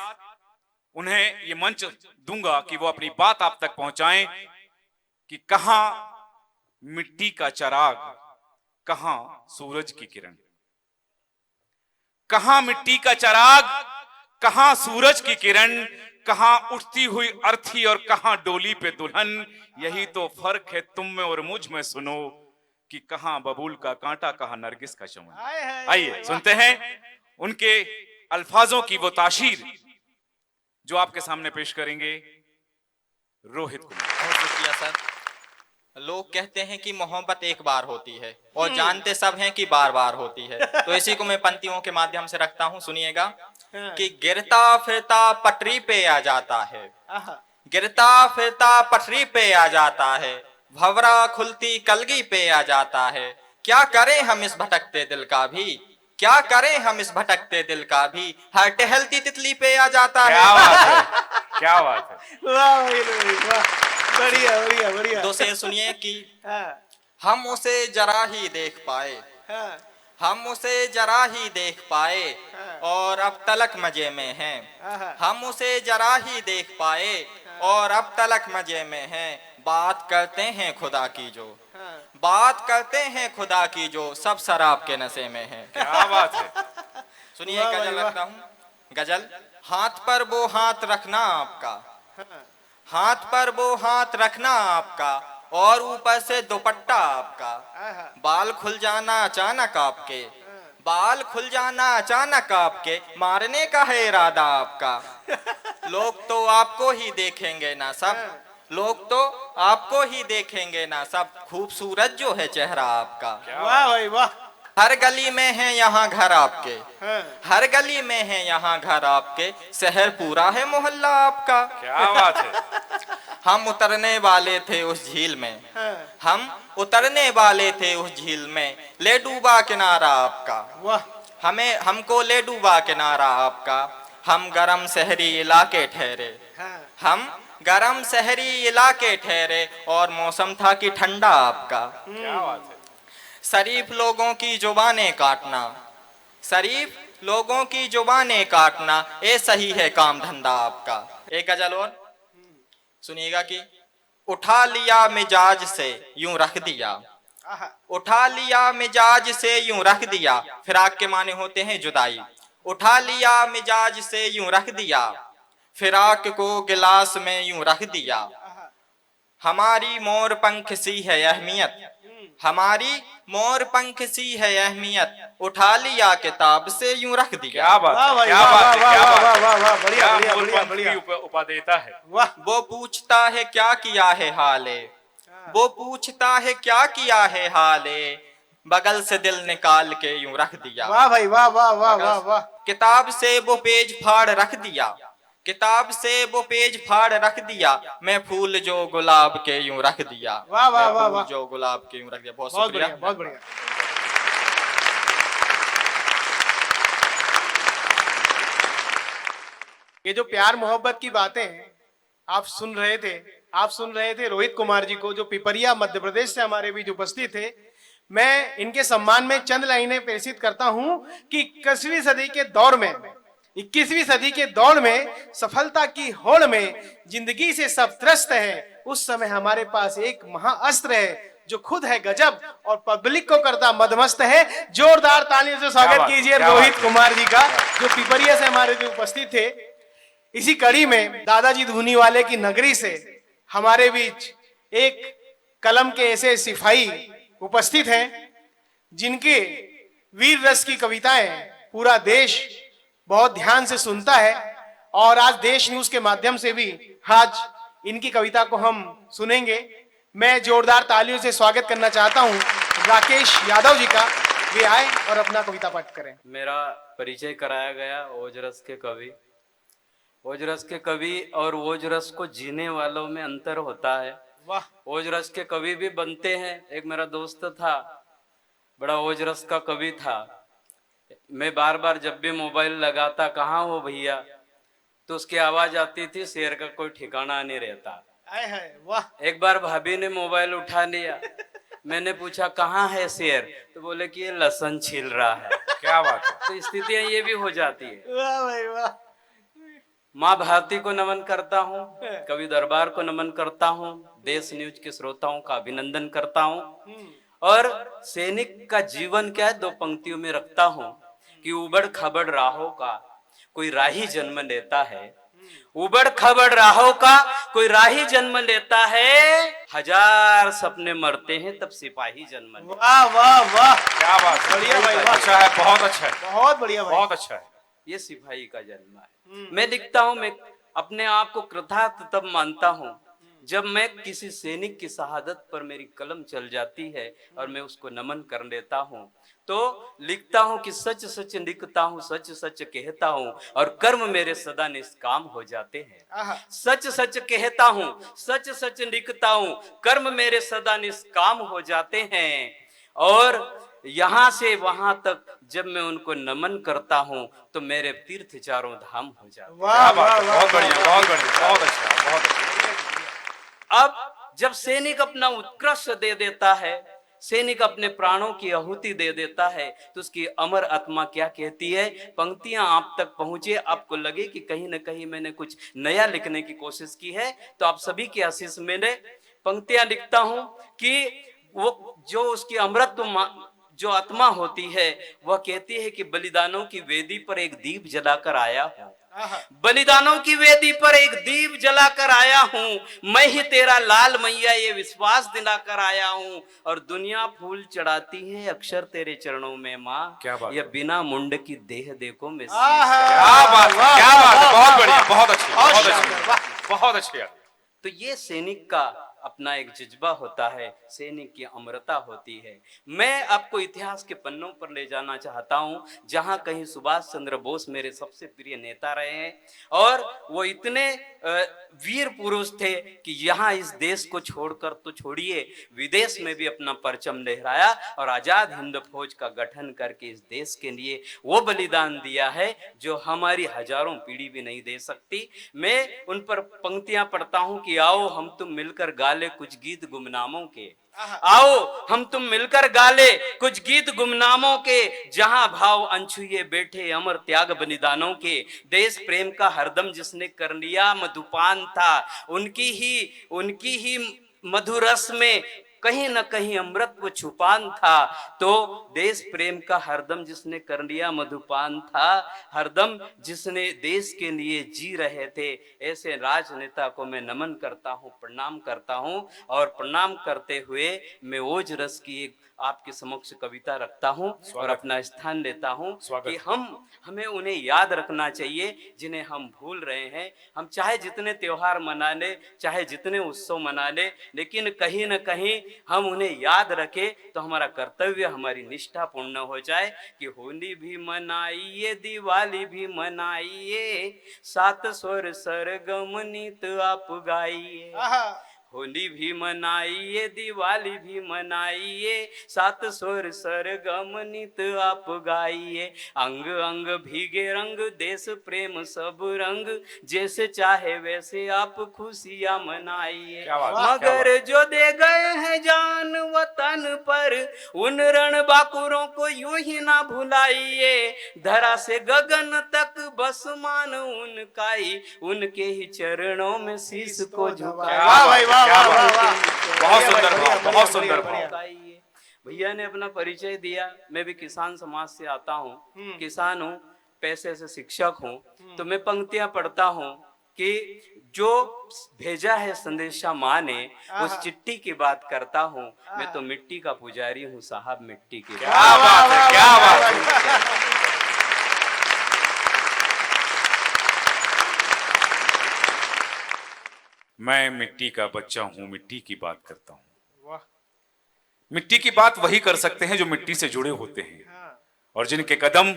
[SPEAKER 1] उन्हें ये मंच दूंगा कि वो अपनी बात आप तक पहुंचाएं कि कहां मिट्टी का चिराग, कहां सूरज की किरण, कहां मिट्टी का चिराग, कहां सूरज की किरण, कहां उठती हुई अर्थी और कहां डोली पे दुल्हन। यही तो फर्क है तुम में और मुझ में, सुनो कि कहां बबूल का कांटा, कहां नरगिस का चमन। आइए सुनते हैं उनके अल्फाजों की वो ताशीर जो आपके सामने पेश करेंगे रोहित कुमार।
[SPEAKER 5] बहुत शुक्रिया सर। लोग कहते हैं कि मोहब्बत एक बार होती है और जानते सब हैं कि बार बार होती है। तो इसी को मैं पंक्तियों के माध्यम से रखता हूं, सुनिएगा कि गिरता फिरता पटरी पे आ जाता है, गिरता फिरता पटरी पे आ जाता है, भंवरा खुलती कलगी पे आ जाता है। क्या करें हम इस भटकते दिल का भी, क्या करें हम इस भटकते दिल का भी, हर टहलती तितली पे आ जाता है।
[SPEAKER 1] क्या बात है, क्या बात है,
[SPEAKER 2] वाह वाह, बढ़िया बढ़िया बढ़िया।
[SPEAKER 5] तो से सुनिए कि हम उसे जरा ही देख पाए, हम उसे जरा ही देख पाए और अब तलक मजे में हैं, हम उसे जरा ही देख पाए और अब तलक मजे में हैं। बात करते हैं खुदा की जो, बात करते हैं खुदा की जो, सब शराब के नशे में है।
[SPEAKER 1] क्या बात है।
[SPEAKER 5] सुनिए गजल रखता हूँ, गजल। हाथ पर वो हाथ रखना आपका, हाथ पर वो हाथ रखना आपका और ऊपर से दुपट्टा आपका, बाल खुल जाना अचानक आपके, बाल खुल जाना अचानक आपके, मारने का है इरादा आपका। लोग तो आपको ही देखेंगे ना सब, लोग तो आपको ही देखेंगे ना सब, खूबसूरत जो है चेहरा आपका।
[SPEAKER 2] वाह भाई वाह।
[SPEAKER 5] हर गली में है यहाँ घर आपके, हर गली में है यहाँ घर आपके, शहर पूरा है मोहल्ला आपका।
[SPEAKER 1] क्या बात है।
[SPEAKER 5] हम उतरने वाले थे उस झील में, हम उतरने वाले थे उस झील में, ले डूबा किनारा आपका।
[SPEAKER 2] वाह।
[SPEAKER 5] हमें हमको ले डूबा किनारा आपका। हम गरम शहरी इलाके ठहरे, हम गरम शहरी इलाके ठहरे और मौसम था कि ठंडा आपका।
[SPEAKER 1] क्या बात है।
[SPEAKER 5] शरीफ लोगों की जुबानें काटना, शरीफ लोगों की जुबानें काटना, ये सही है काम धंधा आपका। एक गजल और सुनिएगा कि उठा लिया मिजाज से यूं रख दिया, उठा लिया मिजाज से यूं रख दिया, फिराक के माने होते हैं जुदाई। उठा लिया मिजाज से यूं रख दिया, फिराक को गिलास में यूं रख दिया। हमारी मोर पंख सी है अहमियत, हमारी मोर पंख सी है अहमियत, उठा लिया किताब से यूं रख दिया।
[SPEAKER 1] क्या बात है, क्या बात है, क्या बात है। बढ़िया बढ़िया बढ़िया उपादेयता है।
[SPEAKER 2] वाह।
[SPEAKER 5] वो पूछता है क्या किया है हाले, वो पूछता है क्या किया है हाले, बगल से दिल निकाल के यूं रख दिया।
[SPEAKER 2] वाह भाई वाह वाह वाह वाह वाह।
[SPEAKER 5] किताब से वो पेज फाड़ रख दिया, किताब से वो पेज फाड़ रख दिया, मैं फूल जो गुलाब के यूं रख दिया।
[SPEAKER 2] वाह वाह
[SPEAKER 5] मैं
[SPEAKER 2] वाह
[SPEAKER 5] फूल
[SPEAKER 2] वाह।
[SPEAKER 5] जो गुलाब के यूं रख दिया। बहुत
[SPEAKER 2] बहुत
[SPEAKER 5] शुक्रिया।
[SPEAKER 2] बढ़िया बहुत बढ़िया। ये जो प्यार मोहब्बत की बातें हैं आप सुन रहे थे रोहित कुमार जी को, जो पिपरिया मध्य प्रदेश से हमारे बीच उपस्थित थे। मैं इनके सम्मान में चंद लाइनें प्रेषित करता हूं कि 21वीं सदी के दौर में, 21वीं सदी के दौर में सफलता की होड़ में जिंदगी से सब त्रस्त है, उस समय हमारे पास एक महाअस्त्र है जो खुद है गजब और पब्लिक को करता मदमस्त है। जोरदार तालियों से स्वागत कीजिए रोहित कुमार जी का, जो पिपरिया से हमारे बीच उपस्थित थे। इसी कड़ी में दादाजी धूनी वाले की नगरी से हमारे बीच एक कलम के ऐसे सिपाही उपस्थित हैं जिनके वीर रस की कविताएं पूरा देश बहुत ध्यान से सुनता है, और आज देश न्यूज के माध्यम से भी आज इनकी कविता को हम सुनेंगे। मैं जोरदार तालियों से स्वागत करना चाहता हूं राकेश यादव जी का, वे आए और अपना कविता पाठ करें।
[SPEAKER 6] मेरा परिचय कराया गया ओजरस के कवि। ओजरस के कवि और ओजरस को जीने वालों में अंतर होता है।
[SPEAKER 2] वाह।
[SPEAKER 6] ओजरस के कवि भी बनते हैं। एक मेरा दोस्त था, बड़ा ओजरस का कवि था। मैं बार बार जब भी मोबाइल लगाता, कहाँ हो भैया, तो उसकी आवाज आती थी, शेर का कोई ठिकाना नहीं रहता।
[SPEAKER 2] आए है वाह।
[SPEAKER 6] एक बार भाभी ने मोबाइल उठा लिया, मैंने पूछा कहाँ है शेर, तो बोले कि ये लहसुन छील रहा है।
[SPEAKER 1] क्या बात है।
[SPEAKER 6] तो स्थितियां ये भी हो जाती है।
[SPEAKER 2] वाह भाई वाह।
[SPEAKER 6] माँ भारती को नमन करता हूँ, कवि दरबार को नमन करता हूँ, देश न्यूज के श्रोताओं का अभिनंदन करता हूँ। और सैनिक का जीवन क्या है, दो पंक्तियों में रखता हूँ कि उबड़ खबड़ राहों का कोई राही जन्म लेता है, उबड़ खबड़ राहों का कोई राही जन्म लेता है, हजार सपने मरते हैं तब सिपाही जन्म लेता है।
[SPEAKER 2] वाह वाह वाह।
[SPEAKER 1] क्या बात है।
[SPEAKER 2] बढ़िया भाई, वाह।
[SPEAKER 1] अच्छा है, बहुत अच्छा है,
[SPEAKER 2] बहुत बढ़िया भाई।
[SPEAKER 1] बहुत अच्छा है।
[SPEAKER 6] ये सिपाही का जन्म है। मैं लिखता हूँ, मैं अपने आप को कृतार्थ तब मानता हूँ जब मैं किसी सैनिक की शहादत पर मेरी कलम चल जाती है और मैं उसको नमन कर लेता हूँ। तो लिखता हूँ कि सच सच लिखता हूँ, सच सच कहता हूँ, और कर्म मेरे सदा निष्काम हो जाते हैं। सच सच कहता हूँ, सच सच लिखता हूँ, कर्म मेरे सदा निष्काम हो जाते हैं। और यहाँ से वहां तक जब मैं उनको नमन करता हूँ तो मेरे तीर्थ चारों धाम हो जाते हैं।
[SPEAKER 2] वाह
[SPEAKER 1] क्या बात
[SPEAKER 2] वाह
[SPEAKER 1] है,
[SPEAKER 2] वाह।
[SPEAKER 1] बहुत बढ़िया, बहुत बढ़िया, बहुत अच्छा, बहुत अच्छा।
[SPEAKER 6] अब जब सैनिक अपना उत्कृष्ट दे देता है, सैनिक अपने प्राणों की आहुति दे देता है, तो उसकी अमर आत्मा क्या कहती है। पंक्तियां आप तक पहुंचे, आपको लगे कि कहीं ना कहीं मैंने कुछ नया लिखने की कोशिश की है, तो आप सभी की आशीष मैंने पंक्तियां लिखता हूं कि वो जो उसकी अमृत जो आत्मा होती है, वह कहती है कि बलिदानों की वेदी पर एक दीप जलाकर आया हूं, बलिदानों की वेदी पर एक दीप जलाकर आया हूं, मैं ही तेरा लाल मैया ये विश्वास दिलाकर आया हूं, और दुनिया फूल चढ़ाती है अक्षर तेरे चरणों में माँ,
[SPEAKER 1] क्या बात
[SPEAKER 6] ये
[SPEAKER 1] है।
[SPEAKER 6] बिना मुंड की देह देखो मैं शीश
[SPEAKER 1] क्या बात है, क्या बात है, बहुत बढ़िया, बहुत अच्छी, बहुत अच्छी, बहुत अच्छी।
[SPEAKER 6] तो ये सैनिक का अपना एक जज्बा होता है, सैनिक की अमरता होती है। मैं आपको इतिहास के पन्नों पर ले जाना चाहता हूं, जहां कहीं सुभाष चंद्र बोस मेरे सबसे प्रिय नेता रहे हैं, और वो इतने वीर पुरुष थे कि यहाँ इस देश को छोड़कर तो छोड़िए, विदेश में भी अपना परचम लहराया और आजाद हिंद फौज का गठन करके इस देश के लिए वो बलिदान दिया है जो हमारी हजारों पीढ़ी भी नहीं दे सकती। मैं उन पर पंक्तियां पढ़ता हूं कि आओ हम तुम मिलकर गाले कुछ गीत गुमनामों के, आओ हम तुम मिलकर गाले कुछ गीत गुमनामों के, जहां भाव अनछुए बैठे अमर त्याग बलिदानों के, देश प्रेम का हरदम जिसने कर लिया मधुपान था, उनकी ही मधुरस में कहीं न कहीं अमृत वो छुपान था। तो देश प्रेम का हरदम जिसने कर लिया मधुपान था, हरदम जिसने देश के लिए जी रहे थे, ऐसे राजनेता को मैं नमन करता हूँ, प्रणाम करता हूँ, और प्रणाम करते हुए मैं ओज रस की एक आपके समक्ष कविता रखता हूँ और अपना स्थान लेता हूँ कि हमें उन्हें याद रखना चाहिए जिन्हें हम भूल रहे हैं। हम चाहे जितने त्योहार मना ले, चाहे जितने उत्सव मना ले, लेकिन कहीं न कहीं हम उन्हें याद रखें तो हमारा कर्तव्य, हमारी निष्ठा पूर्ण हो जाए कि होली भी मनाइए, दिवाली भी मनाइए, सात स्वर सरगम नित आप गाइए। होली भी मनाइए, दिवाली भी मनाइए, सात स्वर सरगम नित आप गाइए। अंग अंग भीगे रंग, देश प्रेम सब रंग, जैसे चाहे वैसे आप खुशियां मनाइए।
[SPEAKER 1] क्या बात,
[SPEAKER 6] मगर जो दे गए हैं जान वतन पर, उन रण बाकुरों को यूं ही ना भुलाइए। धरा से गगन तक बस मान उनका ही, उनके ही चरणों में शीश को झुकाइए।
[SPEAKER 1] वाह भाई वाह, क्या बात, बहुत सुंदर भाव, बहुत सुंदर भाव।
[SPEAKER 6] भैया ने अपना परिचय दिया, मैं भी किसान समाज से आता हूँ, किसान हूँ, पैसे से शिक्षक हूँ, तो मैं पंक्तियां पढ़ता हूँ कि जो भेजा है संदेशा माँ ने, उस चिट्ठी की बात करता हूँ। मैं तो मिट्टी का पुजारी हूँ साहब, मिट्टी की।
[SPEAKER 1] क्या बात है, क्या बात है। मैं मिट्टी का बच्चा हूं, मिट्टी की बात करता हूं। मिट्टी की बात वही कर सकते हैं जो मिट्टी से जुड़े होते हैं, और जिनके कदम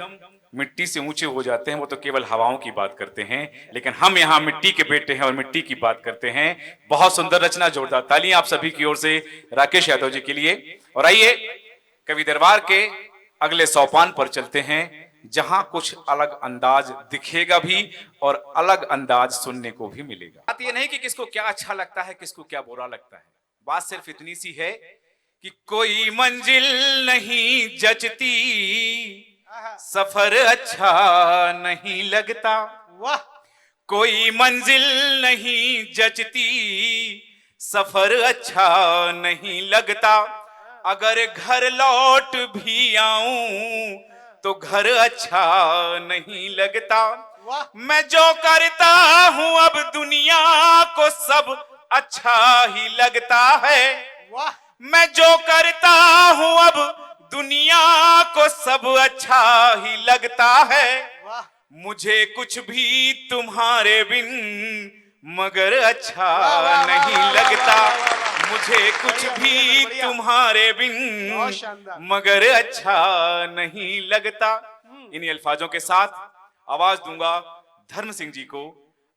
[SPEAKER 1] मिट्टी से ऊंचे हो जाते हैं वो तो केवल हवाओं की बात करते हैं। लेकिन हम यहाँ मिट्टी के बेटे हैं और मिट्टी की बात करते हैं। बहुत सुंदर रचना, जोरदार तालियां आप सभी की ओर से राकेश यादव जी के लिए। और आइए कवि दरबार के अगले सोपान पर चलते हैं, जहां कुछ अलग अंदाज दिखेगा भी और अलग अंदाज सुनने को भी मिलेगा। बात ये नहीं कि किसको क्या अच्छा लगता है, किसको क्या बुरा लगता है, बात सिर्फ इतनी सी है कि कोई मंजिल नहीं जचती, सफर अच्छा नहीं लगता।
[SPEAKER 2] वाह,
[SPEAKER 1] कोई मंजिल नहीं जचती, सफर अच्छा नहीं लगता। अगर घर लौट भी आऊं तो घर अच्छा नहीं लगता। मैं जो करता हूं अब दुनिया को सब अच्छा ही लगता है। मैं जो करता हूं अब दुनिया को सब अच्छा ही लगता है। मुझे कुछ भी तुम्हारे बिन मगर अच्छा नहीं लगता। मुझे कुछ भी तुम्हारे बिन मगर अच्छा नहीं लगता। इन्हीं अल्फाजों के साथ आवाज दूंगा धर्म सिंह जी को,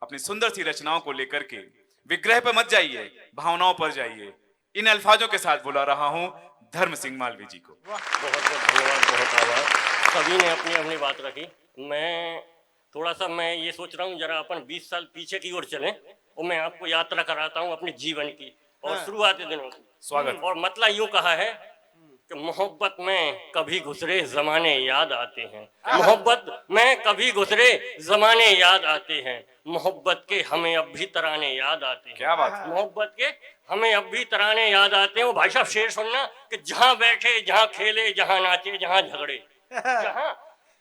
[SPEAKER 1] अपनी सुंदर सी रचनाओं को लेकर के। विग्रह पर मत जाइए, भावनाओं पर जाइए। इन अल्फाजों के साथ बुला रहा हूं धर्म सिंह मालवीय जी को।
[SPEAKER 7] बहुत बहुत धन्यवाद, बहुत आभार। सभी ने अपनी अपनी बात रखी। मैं थोड़ा सा ये सोच रहा हूँ जरा अपन 20 साल पीछे की ओर चलें और मैं आपको यात्रा कराता हूँ अपने जीवन की और शुरुआती दिनों की।
[SPEAKER 1] स्वागत।
[SPEAKER 7] और मतलब यूँ कहा है कि मोहब्बत में कभी गुजरे जमाने याद आते हैं, मोहब्बत में कभी गुजरे जमाने याद आते हैं, मोहब्बत के हमें अब भी तराने याद आते हैं।
[SPEAKER 1] क्या बात है।
[SPEAKER 7] मोहब्बत के हमें अब भी तराने याद आते हैं। वो भाई साहब शेर सुनना कि जहाँ बैठे जहाँ खेले जहाँ नाचे जहाँ झगड़े,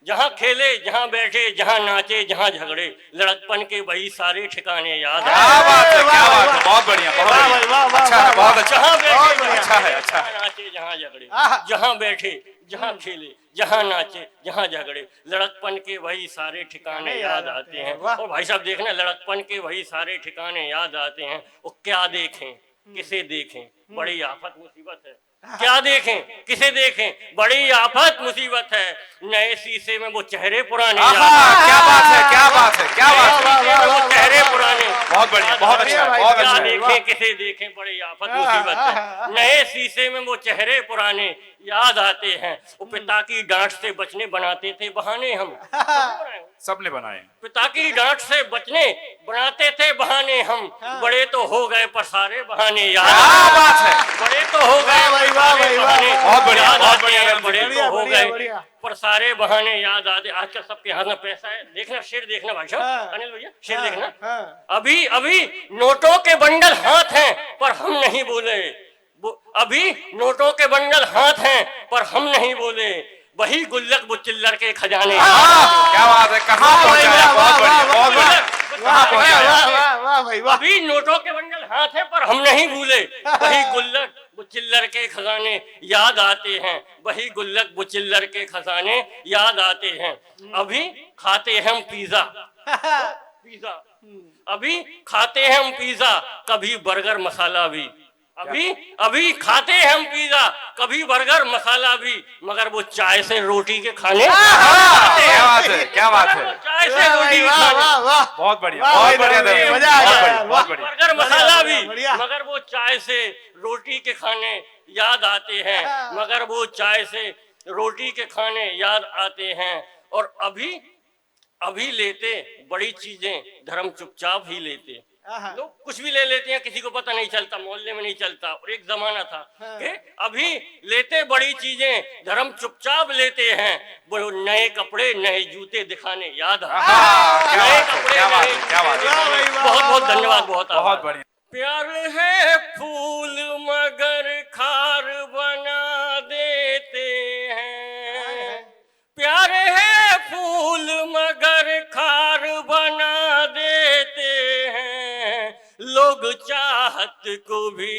[SPEAKER 7] जहाँ खेले जहाँ बैठे जहाँ नाचे जहाँ झगड़े, लड़कपन के वही सारे ठिकाने याद
[SPEAKER 1] क्या बात है, क्या बात है, बहुत बढ़िया, बहुत बढ़िया, अच्छा है, बहुत अच्छा,
[SPEAKER 7] जहाँ बैठे
[SPEAKER 1] अच्छा है, अच्छा है।
[SPEAKER 7] जहाँ नाचे जहाँ झगड़े, जहाँ बैठे जहाँ खेले जहाँ नाचे जहाँ झगड़े, लड़कपन के वही सारे ठिकाने याद आते हैं। और भाई साहब देखना, लड़कपन के वही सारे ठिकाने याद आते हैं। वो क्या देखें किसे देखें बड़ी आफत मुसीबत है, क्या देखें किसे देखें बड़ी आफत मुसीबत है। नए शीशे में वो चेहरे पुराने,
[SPEAKER 1] क्या बात है, क्या बात है, क्या बात है,
[SPEAKER 7] वो चेहरे पुराने।
[SPEAKER 1] बहुत बढ़िया, बहुत अच्छा, बहुत
[SPEAKER 7] क्या
[SPEAKER 1] अच्छा।
[SPEAKER 7] देखें किसे देखें बड़ी आफत मुसीबत है। नए शीशे में वो चेहरे पुराने याद आते हैं। वो पिता की डांट से बचने बनाते थे बहाने हम,
[SPEAKER 1] सबने बनाए।
[SPEAKER 7] पिता की डांट से बचने बनाते थे बहाने हम। बड़े तो हो गए पर सारे बहाने याद,
[SPEAKER 1] क्या बात है,
[SPEAKER 7] बड़े तो हो गए
[SPEAKER 1] बहुत बढ़िया, बहुत बढ़िया,
[SPEAKER 7] बड़े तो हो गए पर सारे बहाने याद आते। आजकल सबके हाथ में पैसा है। देखना शेर देखना भाई साहब, अनिल भैया शेर देखना। अभी अभी नोटों के बंडल हाथ हैं पर हम नहीं बोले, अभी नोटों के बंडल हाथ हैं पर हम नहीं बोले, वही गुल्लक वो चिल्लर के खजाने।
[SPEAKER 1] क्या बात है, कहाँ पहुंचाया, बहुत बढ़िया, बहुत बढ़िया, कहाँ पहुंचाया।
[SPEAKER 7] अभी नोटों के बंडल हाथ है पर हम नहीं भूले, वही गुल्लक वो चिल्लर के खजाने याद आते हैं, वही गुल्लक वो चिल्लर के खजाने याद आते हैं। अभी खाते हैं हम पिज्जा, पिज्जा, अभी खाते हैं हम पिज्जा, कभी बर्गर मसाला भी। अभी खाते हैं हम पिज्जा, कभी बर्गर, मसाला भी, मगर वो चाय से रोटी के खाने
[SPEAKER 1] क्या बात है, क्या बात है,
[SPEAKER 7] चाय से रोटी के
[SPEAKER 2] वाह
[SPEAKER 7] खाने,
[SPEAKER 2] वाह वाह,
[SPEAKER 1] बहुत बढ़िया,
[SPEAKER 2] वाह,
[SPEAKER 1] बहुत
[SPEAKER 2] वाह,
[SPEAKER 1] बढ़िया,
[SPEAKER 2] वाह,
[SPEAKER 1] धन्यवाद,
[SPEAKER 2] मजा आ
[SPEAKER 1] बहुत
[SPEAKER 2] गया,
[SPEAKER 1] बढ़िया, बहुत
[SPEAKER 2] वाह।
[SPEAKER 1] बढ़िया।
[SPEAKER 7] बर्गर मसाला भी,
[SPEAKER 2] बढ़िया।
[SPEAKER 7] मगर वो चाय से रोटी के खाने याद आते हैं, मगर वो चाय से रोटी के खाने याद आते हैं। और अभी लेते बड़ी चीजें, धर्म चुपचाप ही लेते। लोग कुछ भी ले लेते हैं, किसी को पता नहीं चलता, मोहल्ले में नहीं चलता। और एक जमाना था कि अभी लेते बड़ी चीजें, धर्म चुपचाप लेते हैं। वो नए कपड़े नए जूते दिखाने याद आते हैं।
[SPEAKER 1] क्या
[SPEAKER 7] नए
[SPEAKER 1] बात है,
[SPEAKER 7] कपड़े
[SPEAKER 1] क्या बात है,
[SPEAKER 7] नए
[SPEAKER 1] क्या बात है।
[SPEAKER 7] जूते
[SPEAKER 2] वाह भाई, वाह,
[SPEAKER 7] बहुत बहुत
[SPEAKER 2] वाह,
[SPEAKER 7] धन्यवाद,
[SPEAKER 2] वाह,
[SPEAKER 7] बहुत
[SPEAKER 1] बहुत
[SPEAKER 7] आभार।
[SPEAKER 1] बढ़िया।
[SPEAKER 7] प्यार है फूल मगर खार बना देते हैं। प्यार है फूल मगर खार बना देते हैं। लोग चाहत को भी,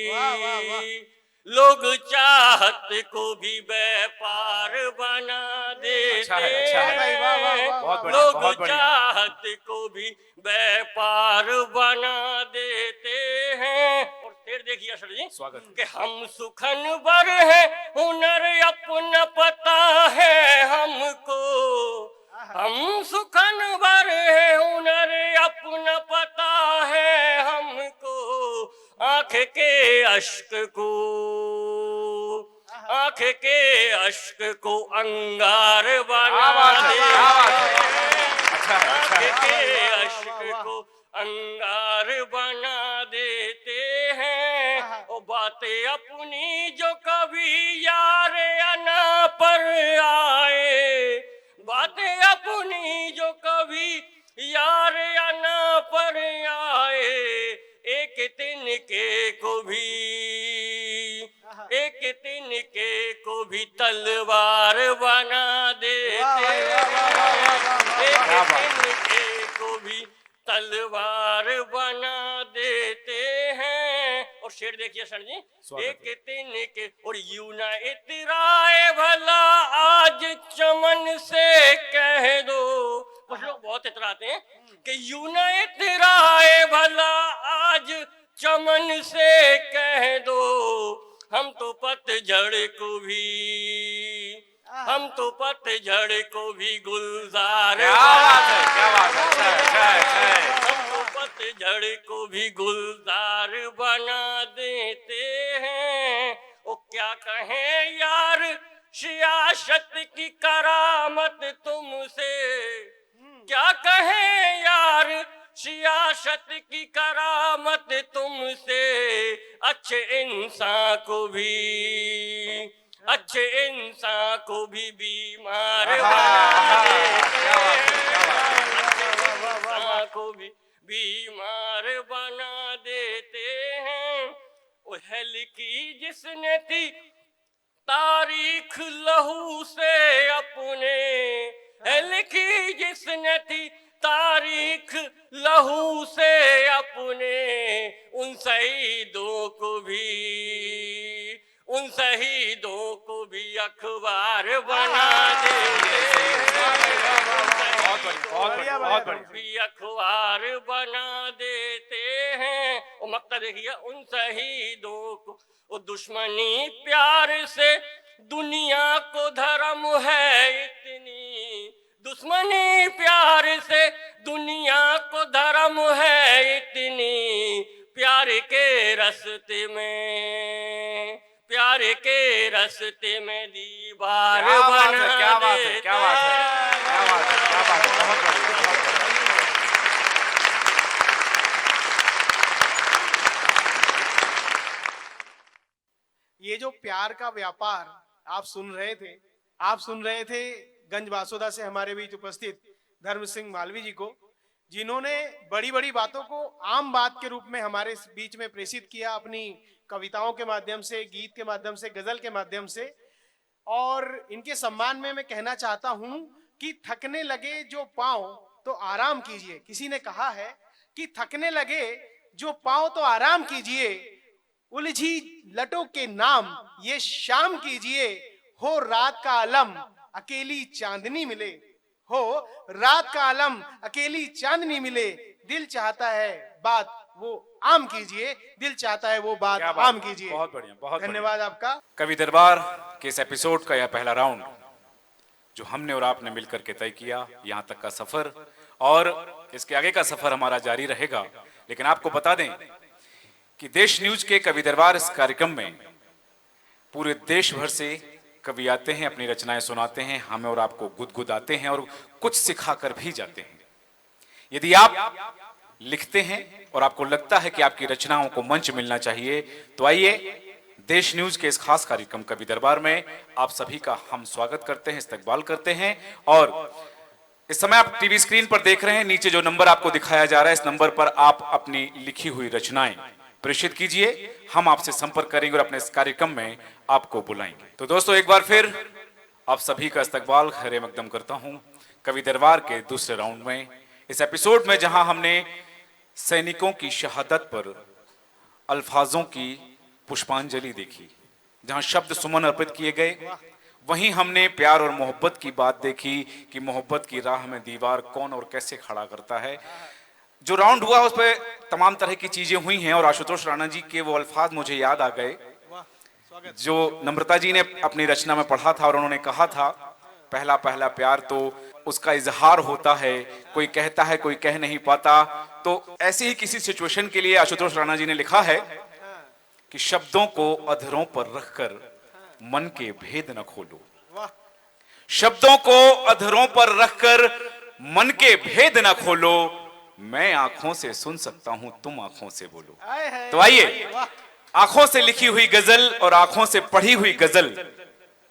[SPEAKER 2] वाह, वाह, वाह।
[SPEAKER 7] लोग चाहत को भी व्यापार बना देते
[SPEAKER 1] अच्छा है, अच्छा है।
[SPEAKER 2] भाई, वाह, वाह,
[SPEAKER 7] हैं।
[SPEAKER 2] वाह,
[SPEAKER 1] बहुत बढ़िया,
[SPEAKER 7] लोग
[SPEAKER 1] बहुत बढ़िया।
[SPEAKER 7] चाहत को भी व्यापार बना देते हैं। और फिर देखिए सर जी,
[SPEAKER 1] स्वागत।
[SPEAKER 7] कि हम सुखन बर है, हुनर अपना पता है हमको। हम सुखन बर है, हुनर अपना पता है हमको। आंख के अश्क को, आंख के अश्क को अंगार बना
[SPEAKER 1] क्या बात है,
[SPEAKER 7] देते
[SPEAKER 1] क्या बात है।
[SPEAKER 7] हैं।
[SPEAKER 1] अच्छा है, अच्छा है।
[SPEAKER 7] आंख के अश्क को अंगार बना देते हैं। वो बातें अपनी जो कभी यार अना पर आए, बातें अपनी जो कभी यार अना पर आए, एक तिनके को भी, एक तिनके को भी तलवार बना देते हैं। एक
[SPEAKER 1] क्या बात है।
[SPEAKER 7] तिनके को भी तलवार बना देते हैं। और शेर देखिए सर जी,
[SPEAKER 1] स्वागत
[SPEAKER 7] एक तिनके और यूं न इतराए भला आज चमन से कह दो। कुछ लोग बहुत इतराते हैं कि यूं न इतराए भला आज चमन से कह दो। हम तो पतझड़ को भी, हम तो पतझड़ को भी गुलजार
[SPEAKER 1] क्या बात है, क्या बात है, अच्छा है, अच्छा है, अच्छा है।
[SPEAKER 7] हम तो पतझड़ को भी गुलजार बना देते हैं। ओ क्या कहें यार सियासत की करामत तुमसे, क्या कहें यार सियासत की करामत तुमसे। अच्छे इंसान को भी, अच्छे इंसान को भी बीमार बना देते हैं। अच्छे इंसान को भी बीमार बना देते हैं। वो हेल की जिसने थी तारीख लहू से अपने, हेल की जिसने थी तारीख लहू से अपने। उन शहीदों को भी, उन शहीदों को भी अखबार बना देते हैं।
[SPEAKER 1] बहुत बढ़िया, बहुत बढ़िया, बहुत बढ़िया।
[SPEAKER 7] भी अखबार बना देते हैं। और मक्ता देखिए, उन शहीदों को, वो दुश्मनी प्यार से दुनिया को धर्म है इतनी, दुश्मनी प्यार से दुनिया को धर्म है इतनी। प्यार के रस्ते में, प्यार के रस्ते में दीवार
[SPEAKER 1] क्या बात
[SPEAKER 7] बना
[SPEAKER 1] है, क्या बात है,
[SPEAKER 7] देते
[SPEAKER 1] क्या बात है, क्या बात है, क्या बात है, बहुत बढ़िया, बहुत बढ़िया।
[SPEAKER 2] ये जो प्यार का व्यापार आप सुन रहे थे, आप सुन रहे थे गंज बासोदा से हमारे बीच उपस्थित धर्म सिंह मालवी जी को, जिन्होंने बड़ी बड़ी बातों को आम बात के रूप में हमारे बीच में प्रेषित किया, अपनी कविताओं के माध्यम से, गीत के माध्यम से, गजल के माध्यम से। और इनके सम्मान में मैं कहना चाहता हूं कि थकने लगे जो पांव तो आराम कीजिए। किसी ने कहा है कि थकने लगे जो पांव तो आराम कीजिए, उलझी लटों के नाम ये शाम कीजिए। हो रात का आलम अकेली चांदनी मिले, हो रात का आलम अकेली चांदनी मिले। दिल चाहता है बात वो आम कीजिए, दिल चाहता है वो बात
[SPEAKER 1] क्या बात
[SPEAKER 2] आम
[SPEAKER 1] है।
[SPEAKER 2] कीजिए।
[SPEAKER 1] बहुत बढ़िया, बहुत बढ़िया।
[SPEAKER 2] धन्यवाद आपका।
[SPEAKER 1] कवि दरबार के इस एपिसोड का यह पहला राउंड जो हमने और आपने मिलकर के तय किया, यहाँ तक का सफर और इसके आगे का सफर हमारा जारी रहेगा। लेकिन आपको बता दें कि देश न्यूज के कवि दरबार इस कार्यक्रम में पूरे देश भर से कवि आते हैं, अपनी रचनाएं सुनाते हैं, हमें और आपको गुदगुदाते हैं और कुछ सिखाकर भी जाते हैं। यदि आप लिखते हैं और आपको लगता है कि आपकी रचनाओं को मंच मिलना चाहिए, तो आइए देश न्यूज के इस खास कार्यक्रम कवि दरबार में आप सभी का हम स्वागत करते हैं, इस्तकबाल करते हैं। और इस समय आप टीवी स्क्रीन पर देख रहे हैं, नीचे जो नंबर आपको दिखाया जा रहा है, इस नंबर पर आप अपनी लिखी हुई रचनाएं प्रेषित कीजिए, हम आपसे संपर्क करेंगे और अपने इस कार्यक्रम में आपको बुलाएंगे। तो दोस्तों, एक बार फिर आप सभी का इस्तकबाल खैर मकदम करता हूं कवि दरबार के दूसरे राउंड में, इस एपिसोड में जहां हमने सैनिकों की शहादत पर अल्फाजों की पुष्पांजलि देखी, जहां शब्द सुमन अर्पित किए गए, वहीं हमने प्यार और मोहब्बत की बात देखी कि मोहब्बत की राह में दीवार कौन और कैसे खड़ा करता है। जो राउंड हुआ उस पर तमाम तरह की चीजें हुई हैं और आशुतोष राणा जी के वो अल्फाज मुझे याद आ गए जो नम्रता जी ने अपनी रचना में पढ़ा था और उन्होंने कहा था, पहला पहला प्यार तो उसका इजहार होता है, कोई कहता है कोई कह नहीं पाता। तो ऐसी ही किसी सिचुएशन के लिए आशुतोष राणा जी ने लिखा है कि शब्दों को अधरों पर रखकर मन के भेद न खोलो, शब्दों को अधरों पर रखकर मन के भेद न खोलो, मैं आंखों से सुन सकता हूं तुम आंखों से बोलो। तो आइए आंखों से लिखी हुई गजल और आंखों से पढ़ी हुई गजल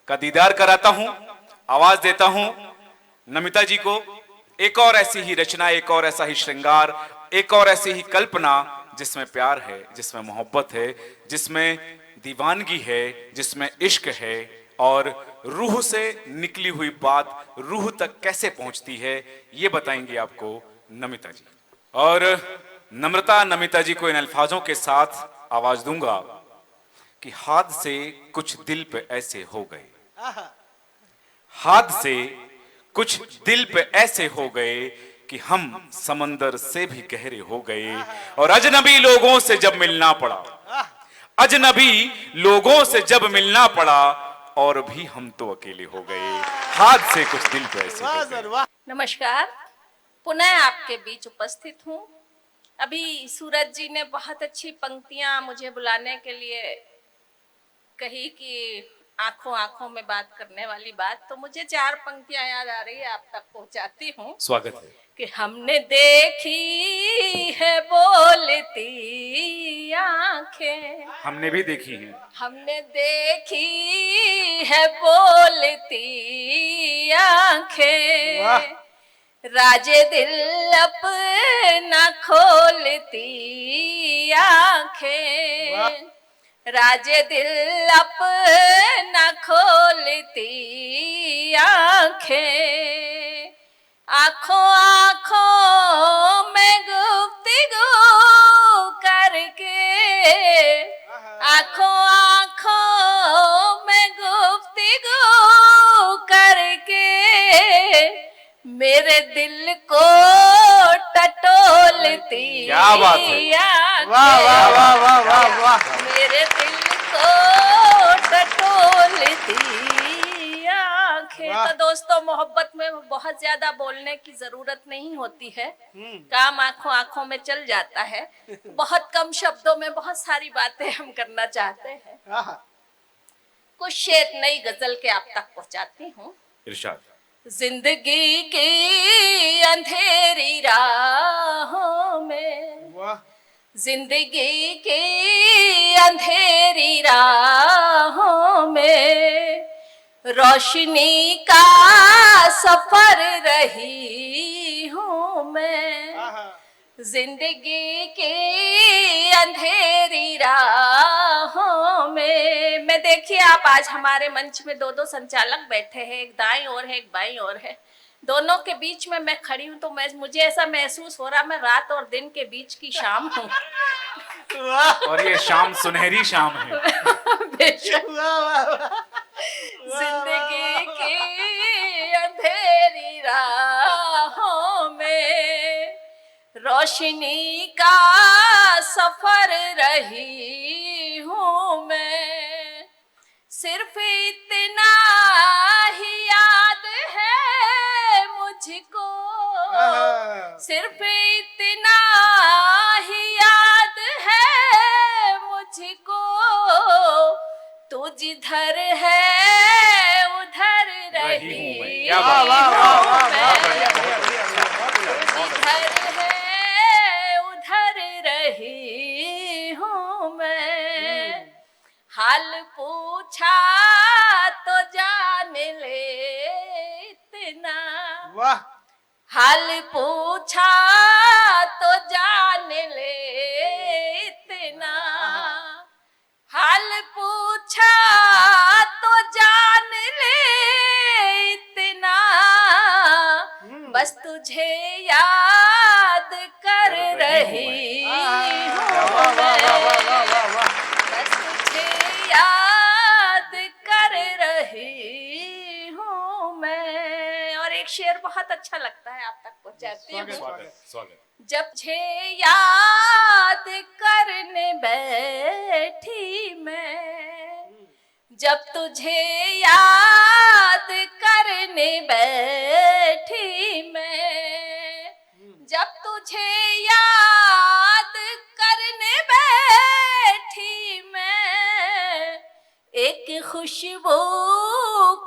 [SPEAKER 1] का दीदार कराता हूं, आवाज देता हूं नमिता जी को। एक और ऐसी ही रचना, एक और ऐसा ही श्रृंगार, एक और ऐसी ही कल्पना जिसमें प्यार है, जिसमें मोहब्बत है, जिसमें दीवानगी है, जिसमें इश्क है और रूह से निकली हुई बात रूह तक कैसे पहुंचती है, ये बताएंगे आपको नमिता जी। और नम्रता नमिता जी को इन अल्फाजों के साथ आवाज दूंगा कि हाथ से कुछ दिल पे ऐसे हो गए, हाथ से कुछ दिल पे ऐसे हो गए कि हम समंदर से भी गहरे हो गए और अजनबी लोगों से जब मिलना पड़ा, अजनबी लोगों से जब मिलना पड़ा और भी हम तो अकेले हो गए, हाथ से कुछ दिल पे ऐसे हो गए।
[SPEAKER 3] नमस्कार, पुनः आपके बीच उपस्थित हूँ। अभी सूरज जी ने बहुत अच्छी पंक्तियां मुझे बुलाने के लिए कही कि आंखों आंखों में बात करने वाली बात, तो मुझे 4 पंक्तियां याद आ रही है, आप तक पहुंचाती हूँ।
[SPEAKER 1] स्वागत है।
[SPEAKER 3] कि हमने देखी है बोलती आंखें,
[SPEAKER 1] हमने भी देखी है,
[SPEAKER 3] हमने देखी है बोलती आंखें, राजे दिल अपना खोलती आंखें, राजे दिल अपना खोलती आंखें, आंखों आंखों में गुफ्तगू करके, आंखों आंखों में गुफ्तगू करके मेरे दिल को टटोलती,
[SPEAKER 1] क्या बात है,
[SPEAKER 2] वाह वाह वाह वाह वाह वाह।
[SPEAKER 3] मेरे दिल को टटोलती आंखें। तो दोस्तों, मोहब्बत में बहुत ज्यादा बोलने की जरूरत नहीं होती है, काम आंखों आंखों में चल जाता है। बहुत कम शब्दों में बहुत सारी बातें हम करना चाहते हैं। कुछ शेर नई गजल के आप तक पहुंचाती हूँ।
[SPEAKER 1] इरशाद।
[SPEAKER 3] जिंदगी की अंधेरी राहों में, जिंदगी की अंधेरी राहों में रोशनी का सफर रही हूँ मैं, जिंदगी की अंधेरी राहों में। मैं देखिए, आप आज हमारे मंच में 2 संचालक बैठे हैं, एक दाईं ओर है एक बाईं ओर है, दोनों के बीच में मैं खड़ी हूँ। तो मुझे ऐसा महसूस हो रहा मैं रात और दिन के बीच की शाम हूँ।
[SPEAKER 1] और ये शाम सुनहरी शाम है।
[SPEAKER 3] बेशक। जिंदगी की अंधेरी राहों में रोशनी का सफर रही हूँ मैं, सिर्फ इतना ही याद है मुझको, सिर्फ इतना ही याद है मुझको, तू जिधर है उधर रही हूँ मैं, जिधर है उधर रही हूँ मैं, हाल पूछा तो जान ले इतना,
[SPEAKER 2] वाह,
[SPEAKER 3] हाल पूछा तो जान ले इतना, हाल पूछा तो जान ले इतना, बस तुझे याद कर रही हूँ मैं, बस तुझे याद कर रही हूँ मैं। और एक शेर बहुत अच्छा लगता है, आप तक पहुंचाती हूँ।
[SPEAKER 1] स्वागत।
[SPEAKER 3] जब मुझे याद करने बैठी मैं, जब तुझे याद करने बैठी मैं, जब तुझे याद करने बैठी मैं, एक खुशबू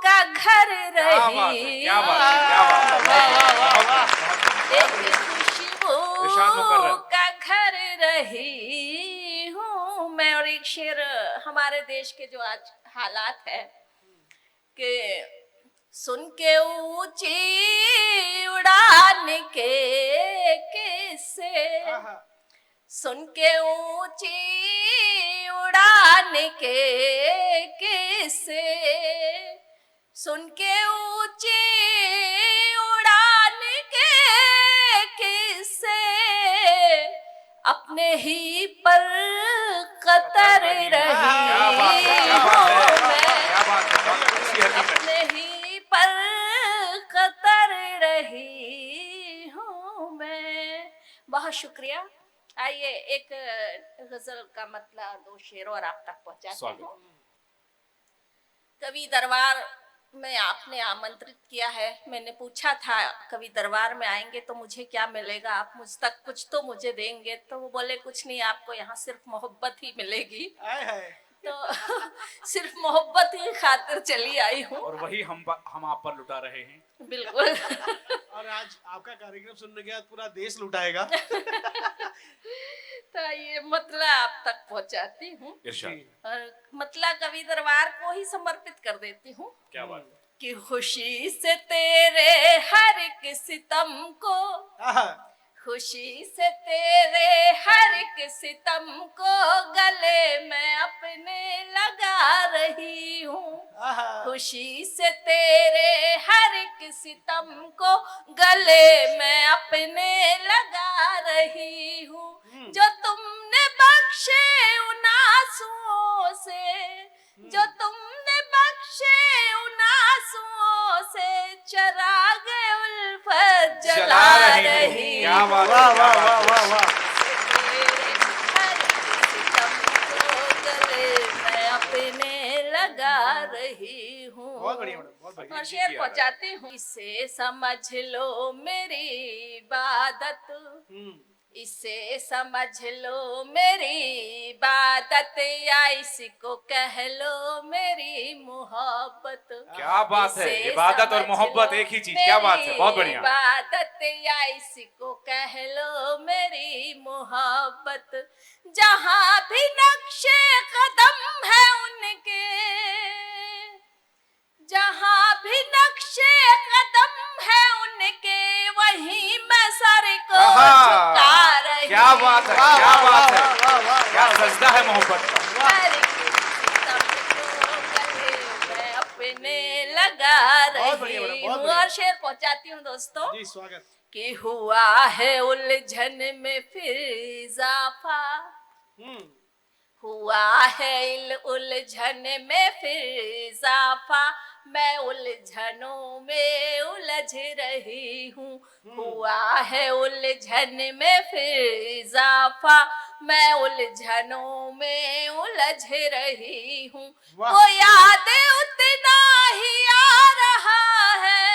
[SPEAKER 3] का घर रही,
[SPEAKER 1] क्या बात है, क्या बात है,
[SPEAKER 3] एक
[SPEAKER 1] इरशाद मुकर्रर।
[SPEAKER 3] खुशबू का घर रही हूँ मैं। और एक शेर, हमारे देश के जो आज हालात है कि सुन के ऊंची उड़ान के किस्से, सुन के ऊंची उड़ान के किस्से, सुन के ऊंची उड़ान के किस्से, अपने ही पर कतर रही हूँ मैं, अपने ही पर कतर रही हूँ मैं। बहुत शुक्रिया। आइए एक गजल का मतलब दो शेर और आप तक पहुंचाती हूँ। कवि दरबार में आपने आमंत्रित किया है, मैंने पूछा था कवि दरबार में आएंगे तो मुझे क्या मिलेगा, आप मुझ तक कुछ तो मुझे देंगे, तो वो बोले कुछ नहीं, आपको यहाँ सिर्फ मोहब्बत ही मिलेगी। तो सिर्फ मोहब्बत की खातिर चली आई हूँ,
[SPEAKER 1] और वही हम आप पर लुटा रहे हैं।
[SPEAKER 3] बिल्कुल।
[SPEAKER 2] और आज आपका कार्यक्रम सुनने के बाद पूरा देश लुटाएगा।
[SPEAKER 3] तो ये मतलब आप तक पहुंचाती हूँ,
[SPEAKER 1] इरशाद।
[SPEAKER 3] और मतलब कवि दरबार को ही समर्पित कर देती हूँ
[SPEAKER 1] क्या बात है।
[SPEAKER 3] कि खुशी से तेरे हर एक सितम को, खुशी से तेरे हर एक सितम को गले में अपने लगा रही हूँ, खुशी से तेरे हर एक सितम को गले में अपने लगा रही हूँ, जो तुमने बख्शे उन आंसुओं से, जो तुमने बख्शे उन आंसुओं से, चिराग उल्फत जला रही हूँ।
[SPEAKER 1] क्या बात है,
[SPEAKER 2] वाह
[SPEAKER 1] क्या
[SPEAKER 2] वाह
[SPEAKER 1] बात
[SPEAKER 2] वाह
[SPEAKER 1] है।
[SPEAKER 2] वाह वाह।
[SPEAKER 3] मैं अपने लगा रही हूँ।
[SPEAKER 2] बहुत बढ़िया मैडम, बहुत बढ़िया।
[SPEAKER 3] और शेर पहुंचाती हूँ। इसे समझ लो मेरी इबादत, इसे समझ लो मेरी इबादत, या इसको कह लो मेरी मोहब्बत।
[SPEAKER 1] क्या बात है,
[SPEAKER 3] इसे
[SPEAKER 1] इबादत और
[SPEAKER 3] समझ
[SPEAKER 1] मोहब्बत
[SPEAKER 3] लो
[SPEAKER 1] एक ही चीज, क्या बात है,
[SPEAKER 3] मेरी
[SPEAKER 1] बहुत बढ़िया।
[SPEAKER 3] इबादत, या इसको कह लो मेरी मोहब्बत, जहां भी नक्शे कदम है उनके, जहां भी नक्शे कदम है उनके, वहीं मैं सर को झुका रही।
[SPEAKER 1] क्या बात है, क्या बात है,
[SPEAKER 2] वाह वाह
[SPEAKER 1] क्या सजदा है मोहब्बत का।
[SPEAKER 3] मैं अपने लगा
[SPEAKER 2] बहुत बढ़िया
[SPEAKER 3] रही
[SPEAKER 2] मैडम, बहुत
[SPEAKER 3] हूँ।
[SPEAKER 2] बढ़िया।
[SPEAKER 3] और शेर पहुंचाती हूँ दोस्तों
[SPEAKER 2] जी स्वागत।
[SPEAKER 3] कि हुआ है उलझन में फिर इजाफा, हुआ है उलझन में फिर इजाफा, मैं उलझनों में उलझ रही हूँ, हुआ है उलझन में फिर इजाफा, मैं उलझनों में उलझ रही हूँ, वो याद उतना ही आ रहा है,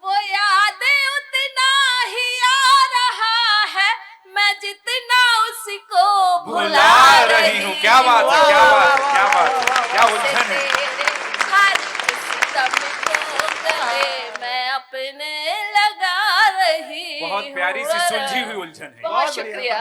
[SPEAKER 3] वो याद उतना ही आ रहा है, मैं जितना उसको भुला रही हूँ।
[SPEAKER 1] क्या बात है, क्या बात है, क्या बात है, क्या उलझन है।
[SPEAKER 3] हर सितम को गले मैं अपने लगा रही हूँ।
[SPEAKER 1] बहुत प्यारी सी सुलझी हुई उलझन है।
[SPEAKER 3] बहुत शुक्रिया।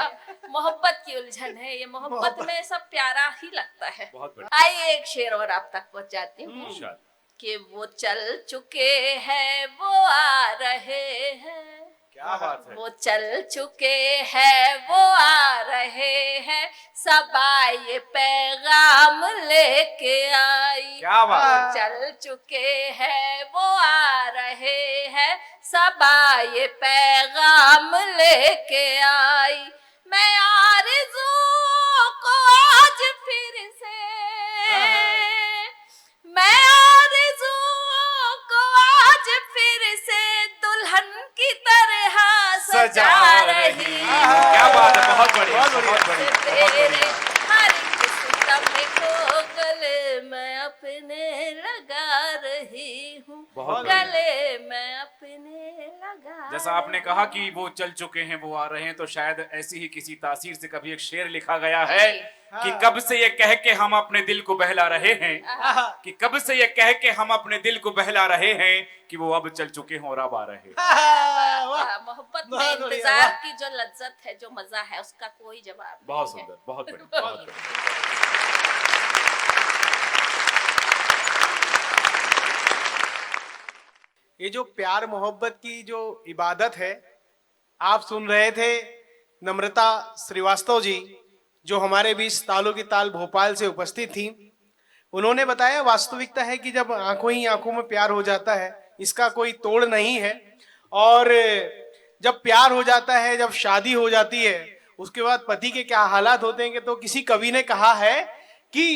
[SPEAKER 3] मोहब्बत की उलझन है ये, मोहब्बत में सब प्यारा ही लगता है।
[SPEAKER 1] बहुत बढ़िया।
[SPEAKER 3] आइए एक शेर और आप तक पहुंच जाती हूँ
[SPEAKER 1] इरशाद।
[SPEAKER 3] कि वो चल चुके हैं वो आ रहे हैं,
[SPEAKER 1] क्या बात है।
[SPEAKER 3] वो चल चुके हैं वो आ रहे हैं, सबा ये पैगाम लेके आई।
[SPEAKER 1] क्या बात है।
[SPEAKER 3] वो चल चुके हैं वो आ रहे हैं, सबा ये पैगाम लेके आई। मैं आरज़ू को आज फिर से, मैं आरज़ू को आज फिर से दुल्हन की तरह सजा रही हूँ।
[SPEAKER 1] क्या बात है, बहुत बढ़िया, बहुत बढ़िया, बहुत
[SPEAKER 3] तेरे
[SPEAKER 1] बढ़िया।
[SPEAKER 3] हर किस्म को गले मैं अपने लगा रही हूँ,
[SPEAKER 1] बहुत बढ़िया।
[SPEAKER 3] गले मैं अपने लगा।
[SPEAKER 1] जैसा आपने कहा कि वो चल चुके हैं वो आ रहे हैं, तो शायद ऐसी ही किसी तासीर से कभी एक शेर लिखा गया है कि कब से ये कह के हम अपने दिल को बहला रहे हैं, कि कब से ये कह के हम अपने दिल को बहला रहे हैं कि वो अब चल चुके हैं और अब आ रहे हैं।
[SPEAKER 3] मोहब्बत में इंतजार की जो लज्जत है, जो मजा है, उसका कोई जवाब नहीं
[SPEAKER 1] बहुत
[SPEAKER 3] है।
[SPEAKER 1] सुंदर, बहुत बढ़िया, बहुत बढ़िया।
[SPEAKER 2] ये जो प्यार मोहब्बत की जो इबादत है, आप सुन रहे थे नम्रता श्रीवास्तव जी, जो हमारे बीच तालों की ताल भोपाल से उपस्थित थी। उन्होंने बताया वास्तविकता है कि जब आंखों ही आंखों में प्यार हो जाता है, इसका कोई तोड़ नहीं है। और जब प्यार हो जाता है, जब शादी हो जाती है, उसके बाद पति के क्या हालात होते हैं। कि तो किसी कवि ने कहा है कि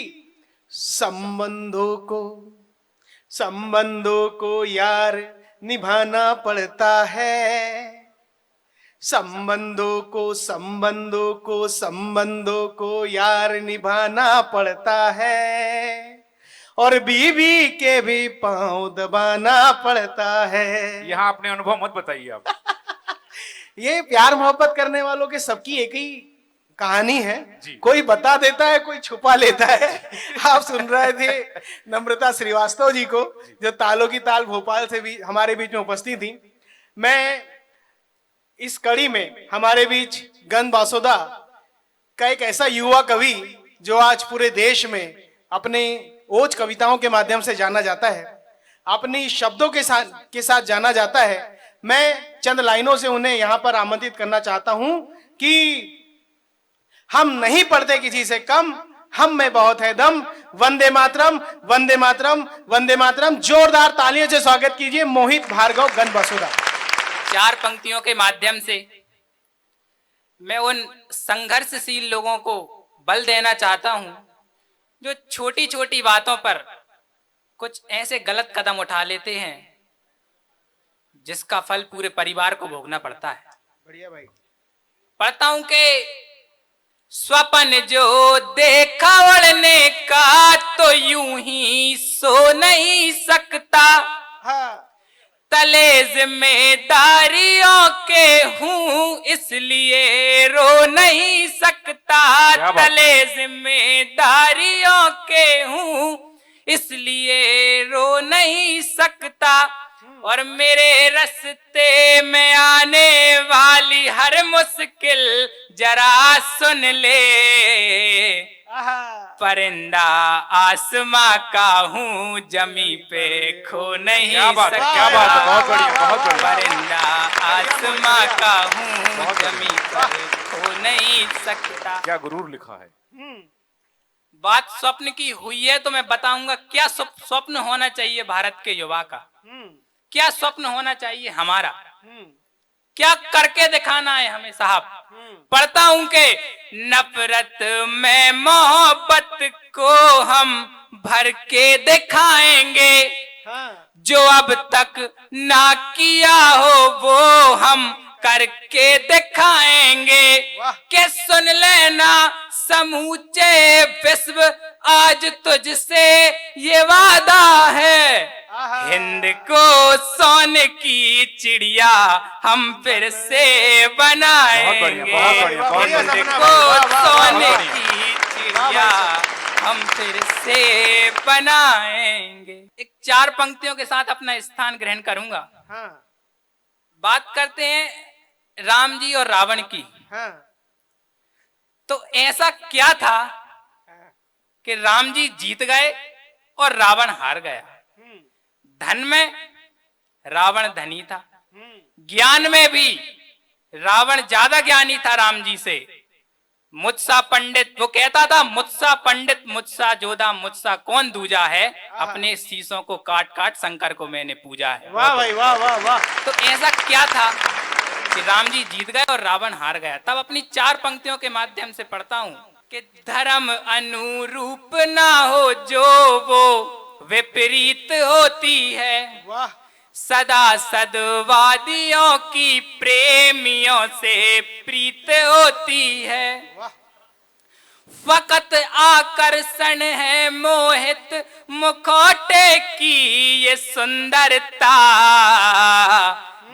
[SPEAKER 2] संबंधों को यार निभाना पड़ता है, संबंधों को यार निभाना पड़ता है, और बीवी के भी पांव दबाना पड़ता है।
[SPEAKER 1] यहाँ अपने अनुभव मत बताइए आप।
[SPEAKER 2] ये प्यार मोहब्बत करने वालों के सबकी एक ही कहानी है,
[SPEAKER 1] जी।
[SPEAKER 2] कोई बता देता है, कोई छुपा लेता है। आप सुन रहे थे नम्रता श्रीवास्तव जी को, जो तालों की ताल भोपाल से भी हमारे बीच में उपस्थित थी। मैं इस कड़ी में हमारे बीच गन बासोदा का एक ऐसा युवा कवि जो आज पूरे देश में अपने ओज कविताओं के माध्यम से जाना जाता है, अपनी शब्दों के साथ जाना जाता है। मैं चंद लाइनों से उन्हें यहां पर आमंत्रित करना चाहता हूं कि हम नहीं पढ़ते किसी से कम, हम में बहुत है दम। वंदे मातरम, वंदे मातरम, वंदे मातरम। जोरदार तालियों से स्वागत कीजिए मोहित भार्गव गन बासोदा।
[SPEAKER 4] चार पंक्तियों के माध्यम से मैं उन संघर्षशील लोगों को बल देना चाहता हूं जो छोटी छोटी बातों पर कुछ ऐसे गलत कदम उठा लेते हैं जिसका फल पूरे परिवार को भोगना पड़ता है।
[SPEAKER 2] बढ़िया भाई।
[SPEAKER 4] पढ़ता हूं कि स्वप्न जो देखा उड़ने का तो यूं ही सो नहीं सकता,
[SPEAKER 2] हाँ।
[SPEAKER 4] तले जिम्मेदारियों के हूं इसलिए रो नहीं सकता, तले जिम्मेदारियों के हूं इसलिए रो नहीं सकता, और मेरे रास्ते में आने वाली हर मुश्किल जरा सुन ले, परिंदा आसमां का हूँ जमी पे खो नहीं सकता।
[SPEAKER 1] क्या बात है, बहुत बढ़िया, बहुत बढ़िया।
[SPEAKER 4] परिंदा आसमां का हूँ जमी पर खो नहीं सकता।
[SPEAKER 1] क्या गुरूर लिखा है।
[SPEAKER 4] बात स्वप्न की हुई है तो मैं बताऊंगा क्या स्वप्न होना चाहिए भारत के युवा का, क्या स्वप्न होना चाहिए हमारा, क्या करके दिखाना है हमें साहब। पढ़ता हूं कि नफरत में मोहब्बत को हम भर के दिखाएंगे,
[SPEAKER 2] हाँ
[SPEAKER 4] जो अब तक ना किया हो वो हम करके दिखाएंगे।
[SPEAKER 2] वाह।
[SPEAKER 4] के सुन लेना समूचे विश्व आज तुझसे ये वादा है,
[SPEAKER 2] आहा।
[SPEAKER 4] हिंद को सोने की चिड़िया हम फिर से बनाएंगे।
[SPEAKER 1] बहुत बढ़िया, बहुत
[SPEAKER 2] बढ़िया
[SPEAKER 4] हिंद
[SPEAKER 2] सपना
[SPEAKER 4] को
[SPEAKER 2] भाई, वाह, वाह, वाह,
[SPEAKER 4] सोने
[SPEAKER 1] वाह।
[SPEAKER 4] की
[SPEAKER 2] वाह
[SPEAKER 4] चिड़िया
[SPEAKER 2] भाई
[SPEAKER 4] हम फिर से बनाएंगे। एक 4 पंक्तियों के साथ अपना स्थान ग्रहण करूंगा।
[SPEAKER 2] हाँ
[SPEAKER 4] बात करते हैं राम जी और रावण की।
[SPEAKER 2] हाँ
[SPEAKER 4] तो ऐसा क्या था कि राम जी जीत गए और रावण हार गया? धन में रावण धनी था, ज्ञान में भी रावण ज्यादा ज्ञानी था राम जी से। मुझसा पंडित, वो कहता था मुझसा पंडित मुझसा जोधा मुझसा कौन दूजा है, अपने शीशों को काट काट शंकर को मैंने पूजा है।
[SPEAKER 2] वाह भाई वाह वाह वाह।
[SPEAKER 4] तो ऐसा क्या था कि राम जी जीत गए और रावण हार गया? तब अपनी 4 पंक्तियों के माध्यम से पढ़ता हूं कि धर्म अनुरूप ना हो जो वो विपरीत होती है,
[SPEAKER 2] वाह
[SPEAKER 4] सदा सदवादियों की प्रेमियों से प्रीत होती है।
[SPEAKER 2] वाह
[SPEAKER 4] फकत आकर्षण है मोहित मुखौटे की ये सुंदरता,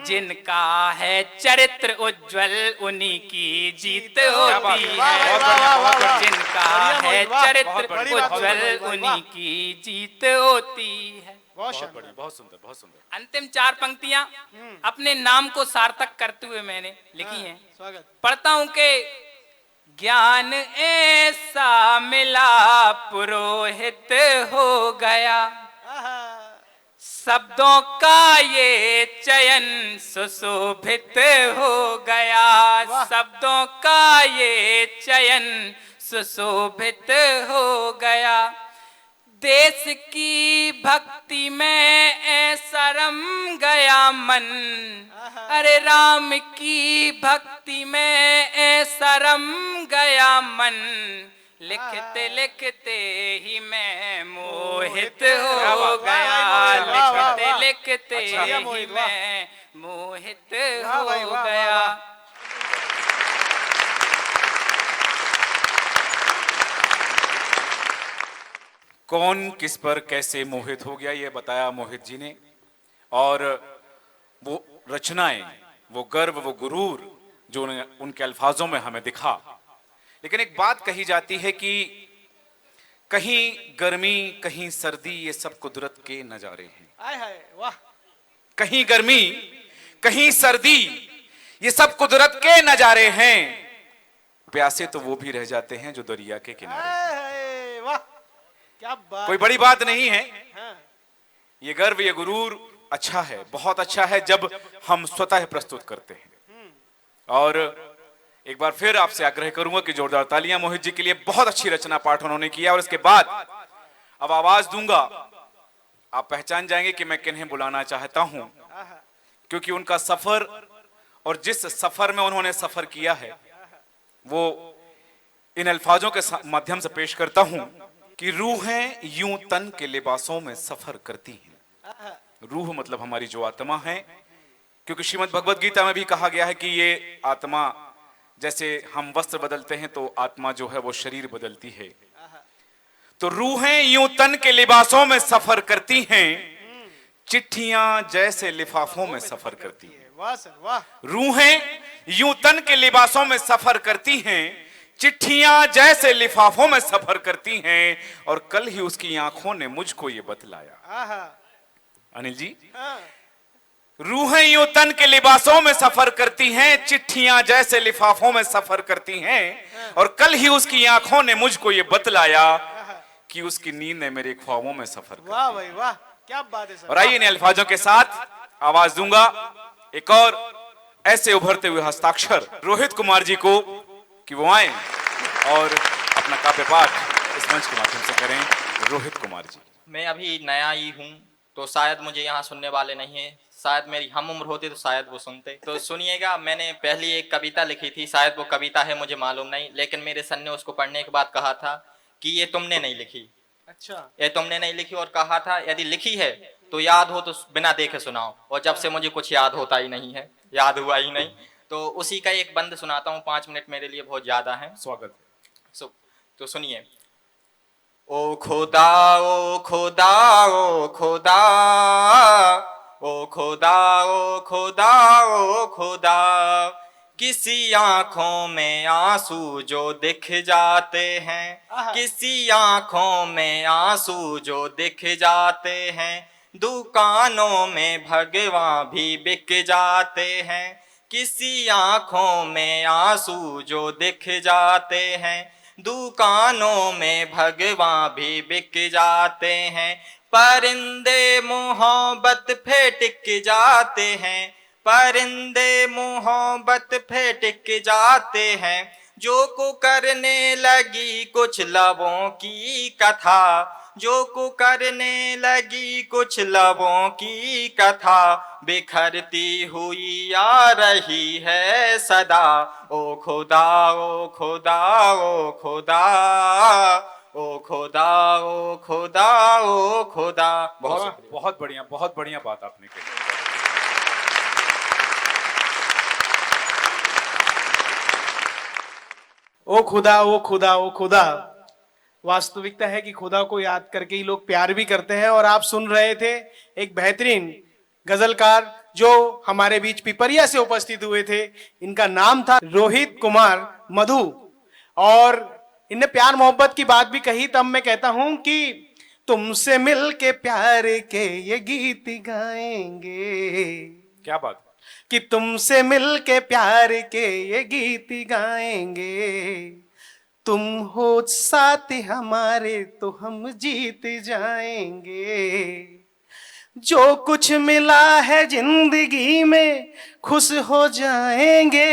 [SPEAKER 4] जिनका है चरित्र उज्जवल उन्हीं की जीत होती है, जिनका है चरित्र उज्जवल उन्हीं की जीत होती है।
[SPEAKER 2] बहुत
[SPEAKER 1] बढ़िया, बहुत सुंदर, बहुत सुंदर।
[SPEAKER 4] अंतिम 4 पंक्तियां अपने नाम को सार्थक करते हुए मैंने लिखी हैं।
[SPEAKER 2] स्वागत।
[SPEAKER 4] पढ़ता हूं कि ज्ञान ऐसा मिला पुरोहित हो गया, शब्दों का ये चयन सुशोभित हो गया, शब्दों का ये चयन सुशोभित हो गया। देश की भक्ति में ऐसा रम गया मन, अरे राम की भक्ति में ऐसा रम गया मन, लिखते लिखते ही मैं मोहित हो गया, लिखते लिखते ही मैं मोहित हो गया।
[SPEAKER 1] कौन किस पर कैसे मोहित हो गया ये बताया मोहित जी ने, और वो रचनाएं, वो गर्व, वो गुरूर जो उनके अल्फाजों में हमें दिखा। लेकिन एक बात कही जाती है कि कहीं गर्मी कहीं सर्दी ये सब कुदरत के नजारे हैं।
[SPEAKER 2] आय हाय वाह।
[SPEAKER 1] कहीं गर्मी कहीं सर्दी ये सब कुदरत के नजारे हैं, प्यासे तो वो भी रह जाते हैं जो दरिया के किनारे।
[SPEAKER 2] आय हाय वाह क्या बात।
[SPEAKER 1] कोई बड़ी बात नहीं है।
[SPEAKER 2] हाँ।
[SPEAKER 1] ये गर्व, ये गुरूर अच्छा है, बहुत अच्छा है जब हम स्वतः प्रस्तुत करते हैं। और एक बार फिर आपसे आग्रह करूंगा कि जोरदार तालियां मोहित जी के लिए। बहुत अच्छी रचना पाठ उन्होंने किया। और इसके बाद अब आवाज दूंगा, आप पहचान जाएंगे कि मैं किन्हें बुलाना चाहता हूं, क्योंकि उनका सफर और जिस सफर में उन्होंने सफर किया है वो इन अल्फाजों के माध्यम से पेश करता हूं कि रूहें यूं तन के लिबासों में सफर करती हैं। रूह मतलब हमारी जो आत्मा है, क्योंकि श्रीमद् भगवद गीता में भी कहा गया है कि ये आत्मा, जैसे हम वस्त्र बदलते हैं तो आत्मा जो है वो शरीर बदलती है। तो रूहें यूं तन के लिबासों में सफर करती हैं, चिट्ठियां जैसे लिफाफों में सफर करती हैं।
[SPEAKER 2] वाह सर वाह।
[SPEAKER 1] रूहें यूं तन के लिबासों में सफर करती हैं, चिट्ठियां जैसे लिफाफों में सफर करती हैं, और कल ही उसकी आंखों ने मुझको ये बतलाया। अनिल जी, रूहें यूं तन के लिबासों में सफर करती हैं, चिट्ठियां जैसे लिफाफों में सफर करती हैं, और कल ही उसकी आंखों ने मुझको ये बतलाया कि उसकी नींद ने मेरे ख्वाबों में सफर कर।
[SPEAKER 2] वाह भाई वाह क्या बात है सर।
[SPEAKER 1] और आइए इन अल्फाजों के साथ आवाज दूंगा एक और ऐसे उभरते हुए हस्ताक्षर रोहित कुमार जी को कि वो आए और अपना काव्य पाठ इस मंच के माध्यम से करें। रोहित कुमार जी।
[SPEAKER 5] मैं अभी नया ही हूँ तो शायद मुझे यहाँ सुनने वाले नहीं है, शायद मेरी हम उम्र होती तो शायद वो सुनते। तो सुनिएगा, मैंने पहली एक कविता लिखी थी, शायद वो कविता है मुझे मालूम नहीं, लेकिन मेरे सन ने उसको पढ़ने के बाद कहा था कि ये तुमने नहीं लिखी,
[SPEAKER 2] अच्छा,
[SPEAKER 5] ये तुमने नहीं लिखी और कहा था यदि लिखी है तो याद हो तो बिना देखे सुनाओ, और जब से मुझे कुछ याद होता ही नहीं है, याद हुआ ही नहीं, तो उसी का एक बंद सुनाता हूँ, 5 मिनट मेरे लिए बहुत ज्यादा है।
[SPEAKER 1] स्वागत है।
[SPEAKER 5] तो सुनिए। ओ खुदा ओ खुदा ओ खुदा, ओ खुदा ओ खुदा ओ खुदा, किसी आंखों में आंसू जो दिख जाते हैं, किसी आंखों में आंसू जो दिख जाते हैं, दुकानों में भगवान भी बिक जाते हैं, किसी आंखों में आंसू जो दिख जाते हैं, दुकानों में भगवान भी बिक जाते हैं, परिंदे मोहब्बत पे टिक जाते हैं, परिंदे मोहब्बत पे टिक जाते हैं, जो को करने लगी कुछ लबों की कथा, जो को करने लगी कुछ लबों की कथा, बिखरती हुई आ रही है सदा, ओ खुदा ओ खुदा ओ खुदा, ओ खुदा ओ खुदा ओ खुदा।
[SPEAKER 1] बहुत बढ़िया बात आपने कही।
[SPEAKER 2] ओ खुदा ओ खुदा ओ खुदा, वास्तविकता है कि खुदा को याद करके ही लोग प्यार भी करते हैं। और आप सुन रहे थे एक बेहतरीन गजलकार जो हमारे बीच पिपरिया से उपस्थित हुए थे, इनका नाम था रोहित कुमार मधु, और इनने प्यार मोहब्बत की बात भी कही। तब मैं कहता हूं कि तुमसे मिल के प्यार के ये गीत गाएंगे,
[SPEAKER 1] क्या बात,
[SPEAKER 2] कि तुमसे मिल के प्यार के ये गीत गाएंगे, तुम हो साथ हमारे तो हम जीत जाएंगे, जो कुछ मिला है जिंदगी में खुश हो जाएंगे,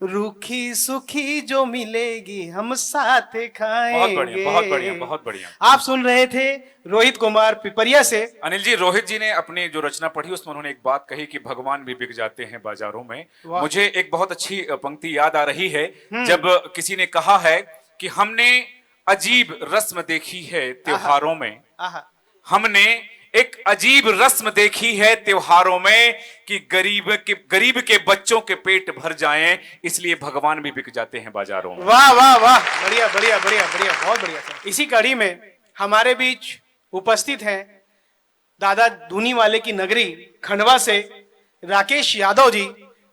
[SPEAKER 2] रूखी सुखी जो मिलेगी हम साथ खाएंगे।
[SPEAKER 1] बहुत बढ़िया।
[SPEAKER 2] आप सुन रहे थे रोहित कुमार पिपरिया से।
[SPEAKER 1] अनिल जी, रोहित जी ने अपनी जो रचना पढ़ी उसमें उन्होंने एक बात कही कि भगवान भी बिक जाते हैं बाजारों में। मुझे एक बहुत अच्छी पंक्ति याद आ रही है, जब किसी ने कहा है कि हमने अजीब रस्म देखी है त्योहारों में, हमने एक अजीब रस्म देखी है त्योहारों में, कि गरीब के बच्चों के पेट भर जाएं, इसलिए भगवान भी बिक जाते हैं बाजारों में।
[SPEAKER 2] वाह वाह वाह, बढ़िया बढ़िया बढ़िया बढ़िया, बहुत बढ़िया सर। इसी कड़ी में हमारे बीच उपस्थित हैं दादा धूनी वाले की नगरी खंडवा से राकेश यादव जी,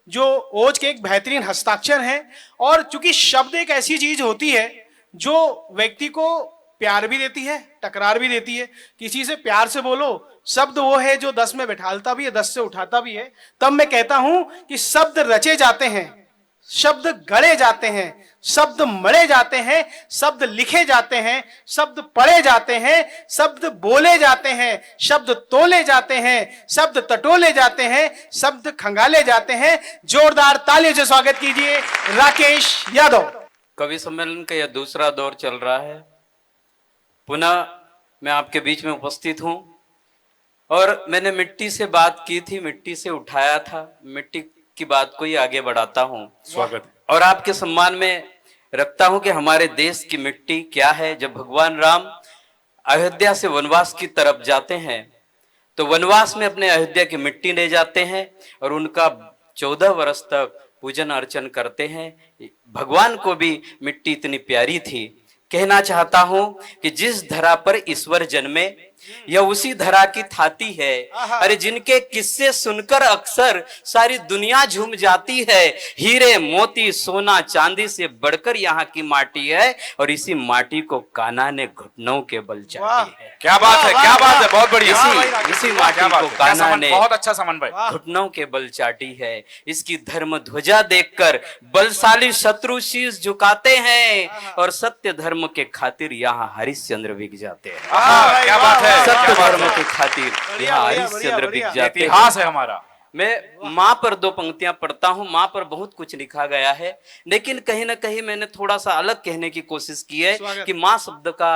[SPEAKER 2] जो ओज के एक बेहतरीन हस्ताक्षर हैं। और चूंकि शब्द एक ऐसी चीज होती है जो व्यक्ति को प्यार भी देती है, टकरार भी देती है। किसी से प्यार से बोलो, शब्द वो है जो 10 में बैठालता भी है, 10 से उठाता भी है। तब मैं कहता हूं कि शब्द रचे जाते हैं, शब्द गढ़े जाते हैं, शब्द मढ़े जाते हैं, शब्द लिखे जाते हैं, शब्द पढ़े जाते हैं, शब्द बोले जाते हैं, शब्द तोले जाते हैं, शब्द टटोले जाते हैं, शब्द खंगाले जाते हैं। जोरदार तालियों से स्वागत कीजिए राकेश यादव।
[SPEAKER 6] कवि सम्मेलन का यह दूसरा दौर चल रहा है, पुनः मैं आपके बीच में उपस्थित हूं, और मैंने मिट्टी से बात की थी, मिट्टी से उठाया था, मिट्टी की बात को ही आगे बढ़ाता हूं।
[SPEAKER 1] स्वागत।
[SPEAKER 6] और आपके सम्मान में रखता हूं कि हमारे देश की मिट्टी क्या है। जब भगवान राम अयोध्या से वनवास की तरफ जाते हैं तो वनवास में अपने अयोध्या की मिट्टी ले जाते हैं और उनका 14 वर्ष तक पूजन अर्चन करते हैं। भगवान को भी मिट्टी इतनी प्यारी थी। कहना चाहता हूं कि जिस धरा पर ईश्वर जन्मे यह उसी धरा की थाती है। अरे जिनके किस्से सुनकर अक्सर सारी दुनिया झूम जाती है। हीरे मोती सोना चांदी से बढ़कर यहाँ की माटी है, और इसी माटी को कान्हा ने घुटनों के बल चाटी है।
[SPEAKER 1] क्या बात है, क्या बात है, बहुत बढ़िया।
[SPEAKER 6] इसी माटी को कान्हा ने
[SPEAKER 1] बहुत अच्छा समन्वय,
[SPEAKER 6] घुटनों के बल चाटी है। इसकी धर्म ध्वजा देखकर बलशाली शत्रु शीश झुकाते हैं, और सत्य धर्म के खातिर यहाँ हरिश्चंद्र बिक जाते हैं।
[SPEAKER 1] क्या बात है,
[SPEAKER 6] सत्य धर्म के खातिर यहाँ हरिश्चंद्र बिक जाते हैं।
[SPEAKER 1] इतिहास है हमारा।
[SPEAKER 6] मैं माँ पर 2 पंक्तियां पढ़ता हूँ। माँ पर बहुत कुछ लिखा गया है, लेकिन कहीं ना कहीं मैंने थोड़ा सा अलग कहने की कोशिश की है कि माँ शब्द का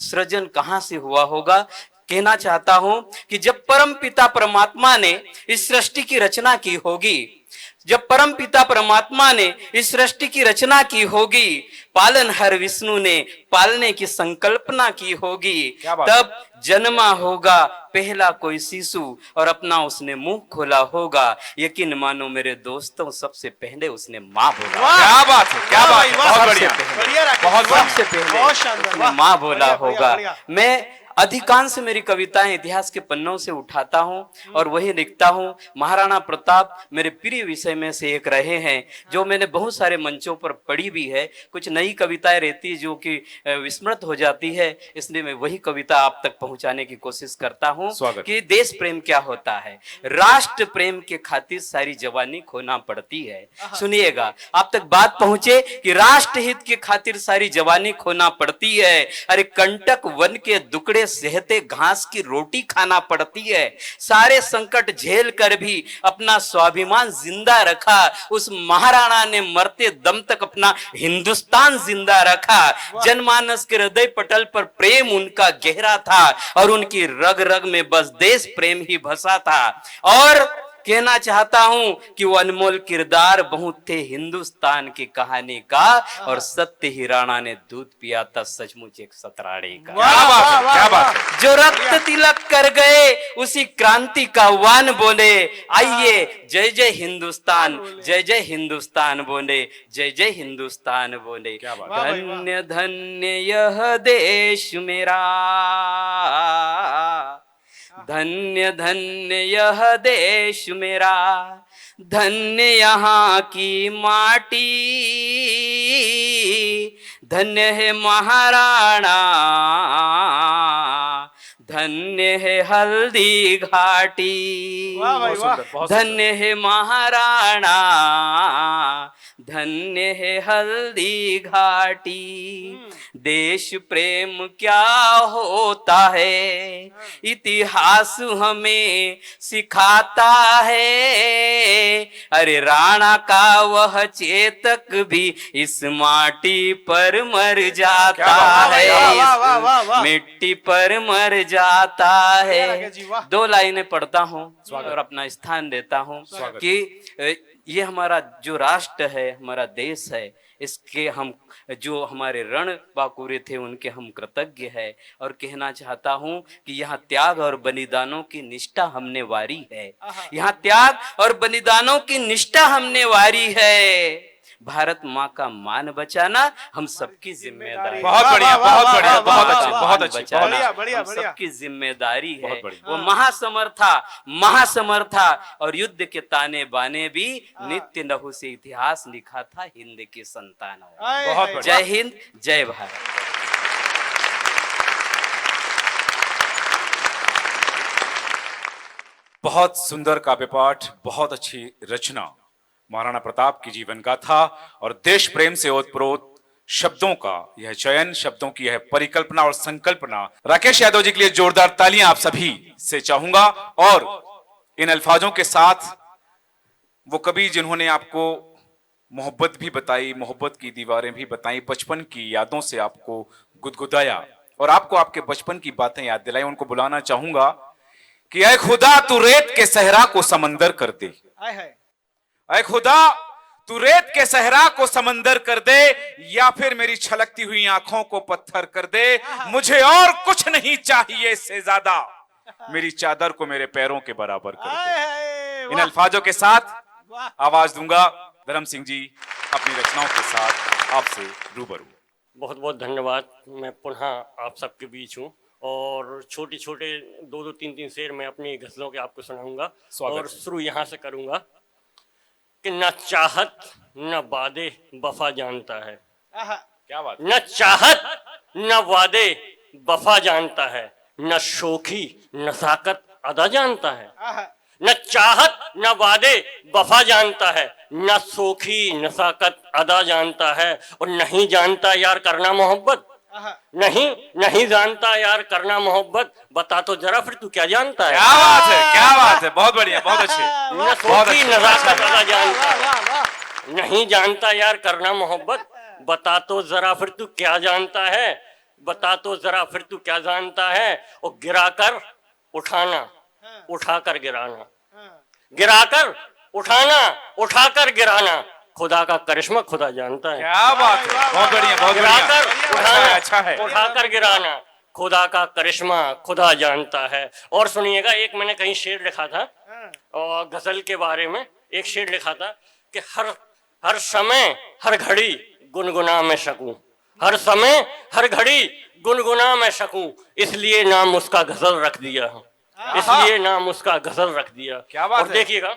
[SPEAKER 6] सृजन कहाँ से हुआ होगा। कहना चाहता हूं कि जब परम पिता परमात्मा ने इस सृष्टि की रचना की होगी, जब परम पिता परमात्मा ने इस सृष्टि की रचना की होगी, पालनहार विष्णु ने पालने की संकल्पना की होगी,
[SPEAKER 1] क्या बात है?
[SPEAKER 6] तब जन्मा होगा पहला कोई शिशु और अपना उसने मुंह खोला होगा। यकीन मानो मेरे दोस्तों, सबसे पहले उसने माँ बोला।
[SPEAKER 1] क्या बात है, क्या बात है, बहुत
[SPEAKER 2] सबसे
[SPEAKER 1] बढ़िया,
[SPEAKER 2] बढ़िया राकेश,
[SPEAKER 1] बहुत
[SPEAKER 2] वाह,
[SPEAKER 6] सबसे पहले
[SPEAKER 2] बहुत शानदार,
[SPEAKER 6] उसने
[SPEAKER 2] वाह,
[SPEAKER 6] माँ बोला
[SPEAKER 2] बढ़िया,
[SPEAKER 6] होगा।
[SPEAKER 2] बढ़िया, बढ़िया।
[SPEAKER 6] मैं अधिकांश मेरी कविताएं इतिहास के पन्नों से उठाता हूं और वही लिखता हूं। महाराणा प्रताप मेरे प्रिय विषय में से एक रहे हैं, जो मैंने बहुत सारे मंचों पर पढ़ी भी है। कुछ नई कविताएं रहती जो कि विस्मृत हो जाती है, इसलिए मैं वही कविता आप तक पहुंचाने की कोशिश करता हूं
[SPEAKER 1] स्वागत।
[SPEAKER 6] कि देश प्रेम क्या होता है। राष्ट्र प्रेम के खातिर सारी जवानी खोना पड़ती है। सुनिएगा, आप तक बात पहुंचे कि राष्ट्र हित के खातिर सारी जवानी खोना पड़ती है। अरे कंटक वन के दुकड़े सहते घास की रोटी खाना पड़ती है। सारे संकट झेल कर भी अपना स्वाभिमान जिंदा रखा। उस महाराणा ने मरते दम तक अपना हिंदुस्तान जिंदा रखा। जनमानस के हृदय पटल पर प्रेम उनका गहरा था और उनकी रग रग में बस देश प्रेम ही बसा था। और कहना चाहता हूं कि वो अनमोल किरदार बहुत थे हिंदुस्तान की कहानी का, और सत्य ही राणा ने दूध पिया था सचमुच एक सतराड़े का।
[SPEAKER 1] क्या बात है, क्या बात है।
[SPEAKER 6] जो रक्त तिलक कर गए उसी क्रांति का वान बोले, आइए जय जय हिंदुस्तान, जय जय हिंदुस्तान बोले, जय जय हिंदुस्तान बोले।
[SPEAKER 1] क्या बात है।
[SPEAKER 6] धन्य धन्य यह देश मेरा, धन्य धन्य यह देश मेरा, धन्य यहाँ की माटी, धन्य है महाराणा, धन्य है हल्दी घाटी,
[SPEAKER 2] वाह भाई, वाह।
[SPEAKER 1] बहुत
[SPEAKER 6] धन्य है महाराणा, धन्य है हल्दी घाटी। देश प्रेम क्या होता है इतिहास हमें सिखाता है। अरे राणा का वह चेतक भी इस माटी पर मर जाता
[SPEAKER 1] क्या बात है,
[SPEAKER 6] है,
[SPEAKER 2] वाह, वाह, वाह, वाह।
[SPEAKER 6] मिट्टी पर मर जाता है।
[SPEAKER 2] राकेश जी, वाह।
[SPEAKER 6] 2 लाइनें पढ़ता हूँ और अपना स्थान देता हूँ
[SPEAKER 1] स्वागत।
[SPEAKER 6] कि ये हमारा जो राष्ट्र है, हमारा देश है, इसके हम जो हमारे रण बाकुरे थे उनके हम कृतज्ञ है। और कहना चाहता हूं कि यहाँ त्याग और बलिदानों की निष्ठा हमने वारी है, यहाँ त्याग और बलिदानों की निष्ठा हमने वारी है। भारत माँ का मान बचाना हम सबकी जिम्मेदारी।
[SPEAKER 1] बहुत
[SPEAKER 2] वाह,
[SPEAKER 1] बढ़िया,
[SPEAKER 2] वाह,
[SPEAKER 1] बहुत
[SPEAKER 2] वाह,
[SPEAKER 1] बढ़िया,
[SPEAKER 2] वाह,
[SPEAKER 1] बहुत
[SPEAKER 2] वाह,
[SPEAKER 1] अच्छी,
[SPEAKER 2] वाह,
[SPEAKER 1] बहुत
[SPEAKER 6] मान
[SPEAKER 1] अच्छी,
[SPEAKER 6] बचाना
[SPEAKER 2] बढ़िया, बढ़िया,
[SPEAKER 6] हम
[SPEAKER 2] बढ़िया।
[SPEAKER 6] सबकी जिम्मेदारी है।
[SPEAKER 1] बहुत बढ़िया।
[SPEAKER 6] वो महासमर था, महासमर था, और युद्ध के ताने बाने भी नित्य नहु से इतिहास लिखा था हिंद की संतानों।
[SPEAKER 2] आए,
[SPEAKER 1] बहुत
[SPEAKER 2] आए,
[SPEAKER 1] बढ़िया।
[SPEAKER 6] जय हिंद, जय भारत।
[SPEAKER 1] बहुत सुंदर काव्य पाठ, बहुत अच्छी रचना, महाराणा प्रताप की जीवन गाथा और देश प्रेम से ओतप्रोत शब्दों का यह चयन, शब्दों की यह परिकल्पना और संकल्पना। राकेश यादव जी के लिए जोरदार तालियां आप सभी से चाहूंगा। और इन अल्फाजों के साथ वो कवि जिन्होंने आपको मोहब्बत भी बताई, मोहब्बत की दीवारें भी बताई, बचपन की यादों से आपको गुदगुदाया और आपको आपके बचपन की बातें याद दिलाई, उनको बुलाना चाहूंगा कि ऐ खुदा तू रेत के सहरा को समंदर कर दे।
[SPEAKER 2] आए हाय।
[SPEAKER 1] ऐ खुदा तू रेत के सहरा को समंदर कर दे, या फिर मेरी छलकती हुई आंखों को पत्थर कर दे। मुझे और कुछ नहीं चाहिए इससे ज्यादा, मेरी चादर को मेरे पैरों के बराबर कर
[SPEAKER 2] आए
[SPEAKER 1] दे।
[SPEAKER 2] हाय,
[SPEAKER 1] इन
[SPEAKER 2] वाह,
[SPEAKER 1] अल्फाजों के साथ
[SPEAKER 2] वाह।
[SPEAKER 1] आवाज दूंगा धर्म सिंह जी अपनी रचनाओं के साथ आपसे रूबरू।
[SPEAKER 7] बहुत बहुत धन्यवाद। मैं पुनः आप सबके बीच हूँ और छोटे छोटे 2-2, 3-3 शेर मैं अपनी गजलों के आपको सुनाऊंगा
[SPEAKER 1] स्वागत
[SPEAKER 7] और
[SPEAKER 1] है।
[SPEAKER 7] शुरू यहाँ से करूंगा कि न चाहत न वादे वफा जानता है,
[SPEAKER 2] आहा,
[SPEAKER 1] क्या बात।
[SPEAKER 7] न चाहत न वादे वफा जानता है, न शोखी नजाकत अदा जानता है।
[SPEAKER 2] आहा,
[SPEAKER 7] न चाहत न वादे वफा जानता है, न सोखी नजाकत अदा जानता है, और नहीं जानता यार करना मोहब्बत।
[SPEAKER 2] आहा।
[SPEAKER 7] नहीं जानता यार करना मोहब्बत, बता तो जरा फिर तू क्या जानता है।
[SPEAKER 1] क्या बात है, क्या बात है, बहुत बढ़िया, बहुत अच्छे।
[SPEAKER 7] न
[SPEAKER 1] बहुत
[SPEAKER 7] सोखी
[SPEAKER 1] अच्छे।
[SPEAKER 7] नजाकत अदा जानता
[SPEAKER 2] वाह,
[SPEAKER 7] है,
[SPEAKER 2] वाह, वाह।
[SPEAKER 7] नहीं जानता यार करना मोहब्बत, बता तो जरा फिर तू क्या जानता है, बता तो जरा फिर तू क्या जानता है। और गिराकर उठाना, उठाकर गिराना, गिराकर उठाना, उठाकर गिराना, खुदा का करिश्मा खुदा जानता है।
[SPEAKER 1] क्या बात है, बहुत बढ़िया, बहुत बढ़िया,
[SPEAKER 7] गिराकर
[SPEAKER 1] अच्छा
[SPEAKER 7] उठाना,
[SPEAKER 1] है, अच्छा है।
[SPEAKER 7] उठाकर गिराना, खुदा का करिश्मा खुदा जानता है। और सुनिएगा, एक मैंने कहीं शेर लिखा था और गजल के बारे में एक शेर लिखा था कि हर समय हर घड़ी गुनगुना मैं सकूं, हर समय हर घड़ी गुनगुना मैं सकूं, इसलिए नाम उसका गजल रख दिया, इसलिए नाम उसका गजल रख दिया।
[SPEAKER 1] क्या बात
[SPEAKER 7] और
[SPEAKER 1] है।
[SPEAKER 7] देखिएगा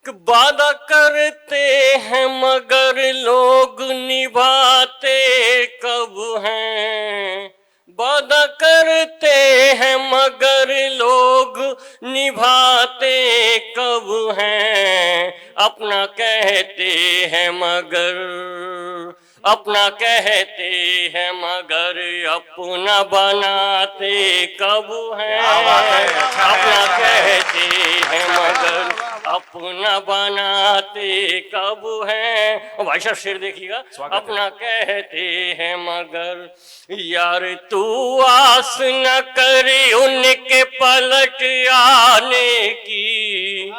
[SPEAKER 7] कि वादा करते हैं मगर लोग निभाते कब हैं, वादा करते हैं मगर लोग निभाते कब हैं, अपना कहते हैं मगर, अपना कहते हैं मगर अपना बनाते कब हैं, अपना कहते हैं मगर अपना बनाते कब हैं। और भाई साहब शेर देखिएगा, अपना कहते हैं मगर यार तू आस न करे उनके पलट आने की,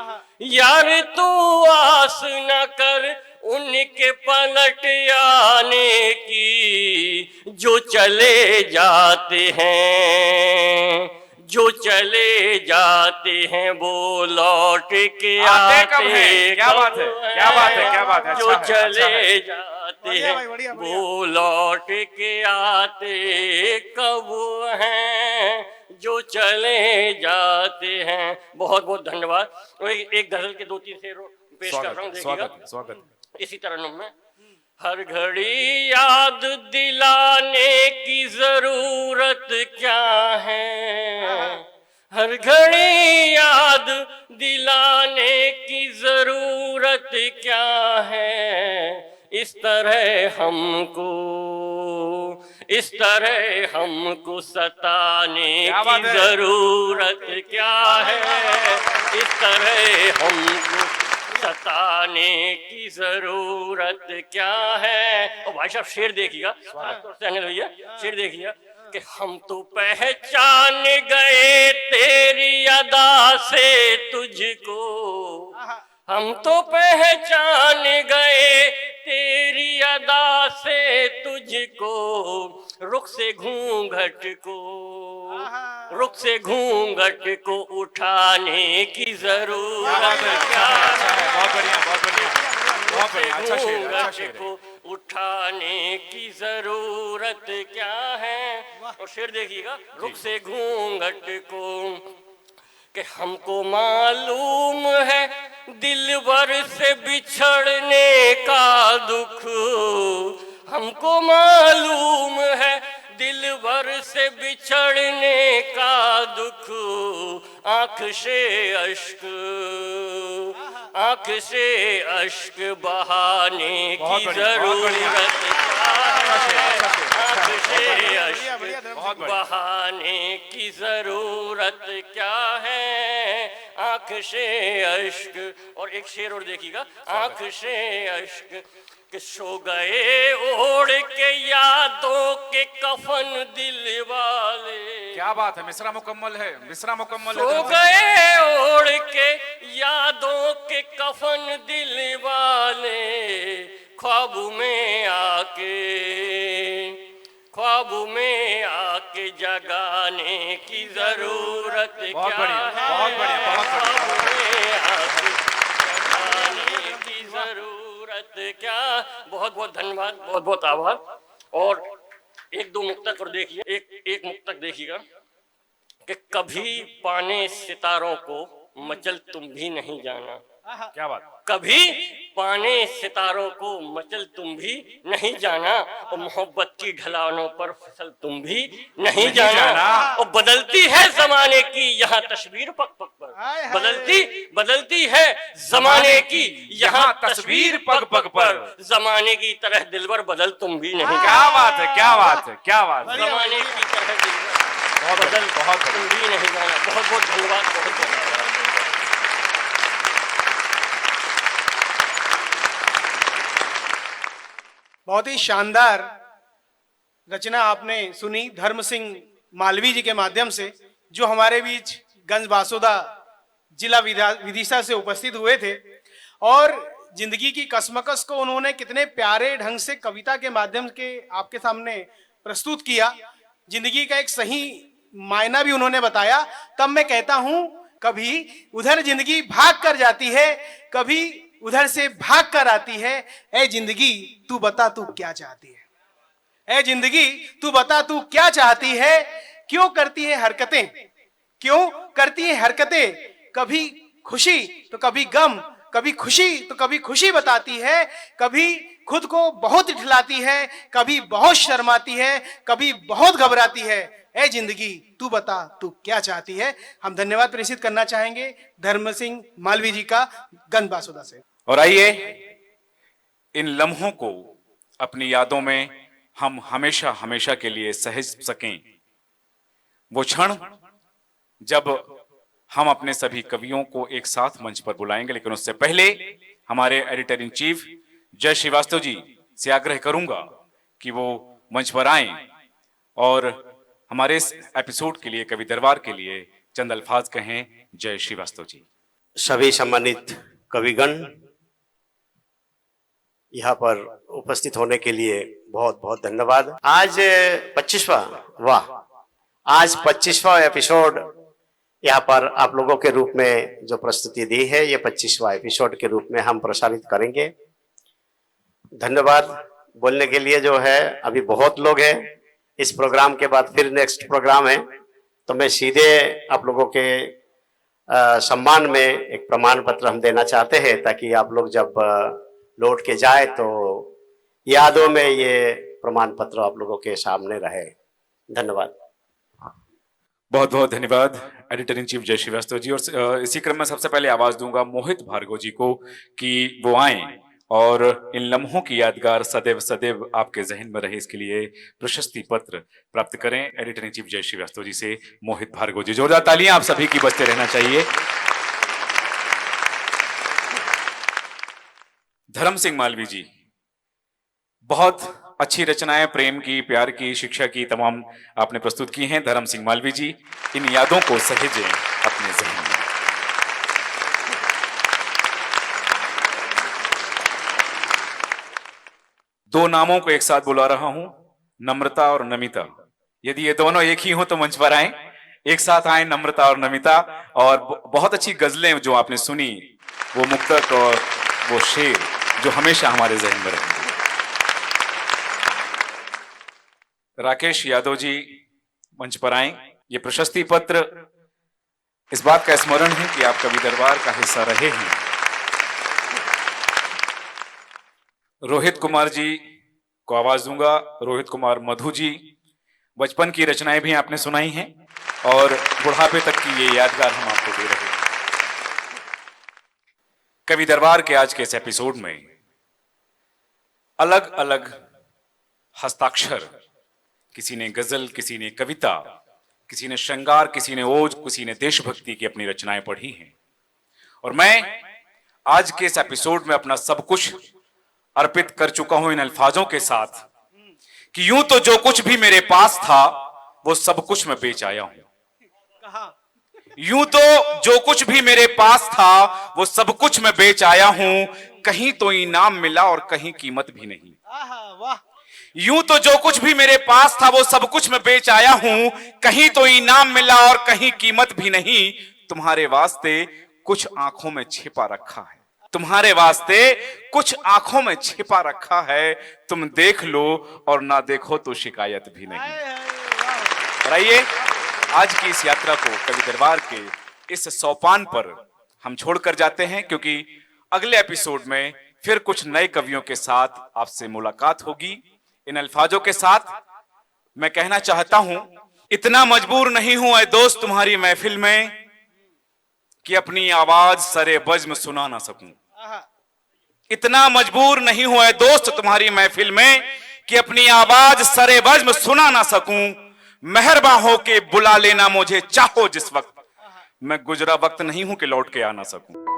[SPEAKER 7] यार तू आस न कर उनके पलट आने की, जो चले जाते हैं, जो चले जाते हैं वो लौट के
[SPEAKER 1] आते कब
[SPEAKER 7] आते
[SPEAKER 1] हैं? क्या बात है, क्या बात है, क्या बात है,
[SPEAKER 7] जो
[SPEAKER 1] अच्छा है, अच्छा
[SPEAKER 7] चले
[SPEAKER 1] है।
[SPEAKER 7] जाते
[SPEAKER 2] बढ़िया
[SPEAKER 7] हैं
[SPEAKER 2] भाई, बढ़िया, बढ़िया।
[SPEAKER 7] वो लौट के आते कब हैं, जो चले जाते हैं। बहुत बहुत धन्यवाद। और एक गजल के 2-3 शेर पेश कर रहा हूँ, देखिएगा
[SPEAKER 1] स्वागत है, स्वागत है।
[SPEAKER 7] इसी तरह में हर घड़ी याद दिलाने की जरूरत क्या है, हर घड़ी याद दिलाने की जरूरत क्या है, इस तरह हमको, इस तरह हमको सताने
[SPEAKER 1] क्या बात
[SPEAKER 7] की
[SPEAKER 1] है?
[SPEAKER 7] जरूरत क्या है, इस तरह हमको सताने की जरूरत क्या है। और भाई साहब शेर देखिएगा, खासतौर से अनिल भैया शेर देखिएगा कि हम तो पहचान गए तेरी अदा से तुझको, हम तो पहचान गए तेरी अदा से तुझको, रुख से घूंघट को, रुख से घूंघट को उठाने की जरूरत क्या है,
[SPEAKER 1] बहुत बढ़िया, बहुत बढ़िया, बहुत बढ़िया, अच्छा शेर, अच्छा
[SPEAKER 7] घूंघट
[SPEAKER 1] शेर है।
[SPEAKER 7] को उठाने की जरूरत क्या है। और शेर देखिएगा, रुख से घूंघट को कि हमको मालूम है दिलबर से बिछड़ने का दुख, हमको मालूम है दिलबर से बिछड़ने का दुख, आंख से अश्क, आंख से अश्क बहाने की जरूरत क्या है, आंख से अश्क बहाने की जरूरत क्या है, आंख से अश्क। और एक शेर और देखिएगा, आंख से अश्क कि सो गए ओढ़ के यादों के कफन दिल वाले,
[SPEAKER 1] क्या बात है, मिसरा मुकम्मल है, मिसरा मुकम्मल है।
[SPEAKER 7] सो गए ओढ़ के यादों के कफन दिल वाले, ख्वाब में आके, ख्वाब में आके जगाने की जरूरत
[SPEAKER 1] बहुत
[SPEAKER 7] क्या
[SPEAKER 1] बढ़िया,
[SPEAKER 7] है,
[SPEAKER 1] बहुत बढ़िया, बहुत बढ़िया।
[SPEAKER 7] ख्वाब में आके जगाने की जरूरत क्या। बहुत बहुत धन्यवाद, बहुत बहुत आभार। और एक दो मुक्तक और देखिए, एक मुक्तक देखिएगा कि कभी पाने सितारों को मचल तुम भी नहीं जाना,
[SPEAKER 1] क्या बात,
[SPEAKER 7] कभी पाने सितारों को मचल तुम भी नहीं जाना, और मोहब्बत की ढलानों पर फिसल तुम भी नहीं जाना, और बदलती है जमाने की यहाँ तस्वीर पग पग पर, बदलती है जमाने की यहाँ तस्वीर पग पग पर, जमाने की तरह दिलबर बदल तुम भी नहीं
[SPEAKER 1] क्या बात है, क्या बात है, क्या बात है।
[SPEAKER 7] जमाने की तरह दिलबर
[SPEAKER 1] बहुत
[SPEAKER 7] बदल
[SPEAKER 1] बहुत
[SPEAKER 7] तुम भी नहीं जाना। बहुत बहुत धन्यवाद, बहुत बहुत आभार।
[SPEAKER 2] बहुत ही शानदार रचना आपने सुनी धर्म सिंह मालवी जी के माध्यम से, जो हमारे बीच गंज बासुदा जिला विदिशा से उपस्थित हुए थे और जिंदगी की कसमकस को उन्होंने कितने प्यारे ढंग से कविता के माध्यम के आपके सामने प्रस्तुत किया। जिंदगी का एक सही मायना भी उन्होंने बताया। तब मैं कहता हूं, कभी उधर जिंदगी भाग कर जाती है, कभी उधर से भाग कर आती है। ऐ जिंदगी तू बता तू क्या चाहती है, ऐ जिंदगी तू बता तू क्या चाहती है, क्यों करती है हरकतें, क्यों करती है हरकतें, कभी खुशी तो कभी गम, कभी खुशी तो कभी खुशी बताती है, कभी खुद को बहुत इठलाती है, कभी बहुत शर्माती है, कभी बहुत घबराती है। ऐ जिंदगी तू बता तू क्या चाहती है। हम धन्यवाद प्रेषित करना चाहेंगे धर्म सिंह मालवी जी का गंधबासुदा से।
[SPEAKER 1] और आइए इन लम्हों को अपनी यादों में हम हमेशा हमेशा के लिए सहेज सकें। वो क्षण जब हम अपने सभी कवियों को एक साथ मंच पर बुलाएंगे, लेकिन उससे पहले हमारे एडिटर इन चीफ जय श्रीवास्तव जी से आग्रह करूंगा कि वो मंच पर आएं और हमारे इस एपिसोड के लिए, कवि दरबार के लिए चंद अल्फाज कहें। जय श्रीवास्तव जी।
[SPEAKER 8] सभी सम्मानित कविगण यहाँ पर उपस्थित होने के लिए बहुत बहुत धन्यवाद। आज 25वां एपिसोड यहाँ पर आप लोगों के रूप में जो प्रस्तुति दी है, ये 25वां एपिसोड के रूप में हम प्रसारित करेंगे। धन्यवाद बोलने के लिए जो है, अभी बहुत लोग हैं। इस प्रोग्राम के बाद फिर नेक्स्ट प्रोग्राम है, तो मैं सीधे आप लोगों के सम्मान में एक प्रमाण पत्र हम देना चाहते हैं, ताकि आप लोग जब लौट के जाए तो यादों में ये प्रमाण पत्र आप लोगों के सामने रहे। धन्यवाद।
[SPEAKER 1] बहुत बहुत धन्यवाद एडिटर इन चीफ जय श्रीवास्तव जी। और इसी क्रम में सबसे पहले आवाज दूंगा मोहित भार्गव जी को कि वो आए और इन लम्हों की यादगार सदैव सदैव आपके जहन में रहे, इसके लिए प्रशस्ति पत्र प्राप्त करें। एडिटर इन चीफ जय श्रीवास्तव जी से मोहित भार्गव जी। जोरदार तालियां आप सभी की बजते रहना चाहिए। धर्म सिंह मालवी जी, बहुत अच्छी रचनाएं प्रेम की, प्यार की, शिक्षा की तमाम आपने प्रस्तुत की हैं। धर्म सिंह मालवी जी, इन यादों को सहेजें अपने जहन में। दो नामों को एक साथ बुला रहा हूं, नम्रता और नमिता। यदि ये दोनों एक ही हो तो मंच पर आए, एक साथ आए नम्रता और नमिता। और बहुत अच्छी गजलें जो आपने सुनी, वो मुक्तक और वो शेर जो हमेशा हमारे जहन में रहेंगे। राकेश यादव जी मंच पर आए। ये प्रशस्ति पत्र इस बात का स्मरण है कि आप कवि दरबार का हिस्सा रहे हैं। रोहित कुमार जी को आवाज दूंगा। रोहित कुमार मधु जी, बचपन की रचनाएं भी आपने सुनाई हैं और बुढ़ापे तक की ये यादगार हम आपको दे रहे हैं। कवि दरबार के आज के इस एपिसोड में अलग अलग हस्ताक्षर, किसी ने गजल, किसी ने कविता, किसी ने श्रृंगार, किसी ने ओज, किसी ने देशभक्ति की अपनी रचनाएं पढ़ी हैं। और मैं आज के इस एपिसोड में अपना सब कुछ अर्पित कर चुका हूं इन अल्फाजों के साथ कि यूं तो जो कुछ भी मेरे पास था वो सब कुछ मैं बेच आया हूं। यूं तो जो कुछ भी मेरे पास था वो सब कुछ मैं बेच आया हूं, कहीं तो इनाम मिला और कहीं कीमत भी नहीं। यूं तो जो कुछ भी मेरे पास था वो सब कुछ मैं बेच आया हूं, कहीं तो इनाम मिला और कहीं कीमत भी नहीं। तुम्हारे वास्ते कुछ आंखों में छिपा रखा है, तुम्हारे वास्ते कुछ आंखों में छिपा रखा है, तुम देख लो और ना देखो तो शिकायत भी नहीं। और आइए आज की इस यात्रा को कवि दरबार के इस सोपान पर हम छोड़कर जाते हैं, क्योंकि अगले एपिसोड में फिर कुछ नए कवियों के साथ आपसे मुलाकात होगी। इन अल्फाजों के साथ मैं कहना चाहता हूं, इतना मजबूर नहीं हूं ऐ दोस्त तुम्हारी महफिल में कि अपनी आवाज सरे बज्म सुना ना सकूं। इतना मजबूर नहीं हूं ऐ दोस्त तुम्हारी महफिल में कि अपनी आवाज सरे बज्म सुना ना सकूं। मेहरबान हो के बुला लेना मुझे चाहो जिस वक्त, मैं गुजरा वक्त नहीं हूं कि लौट के आ ना सकूं।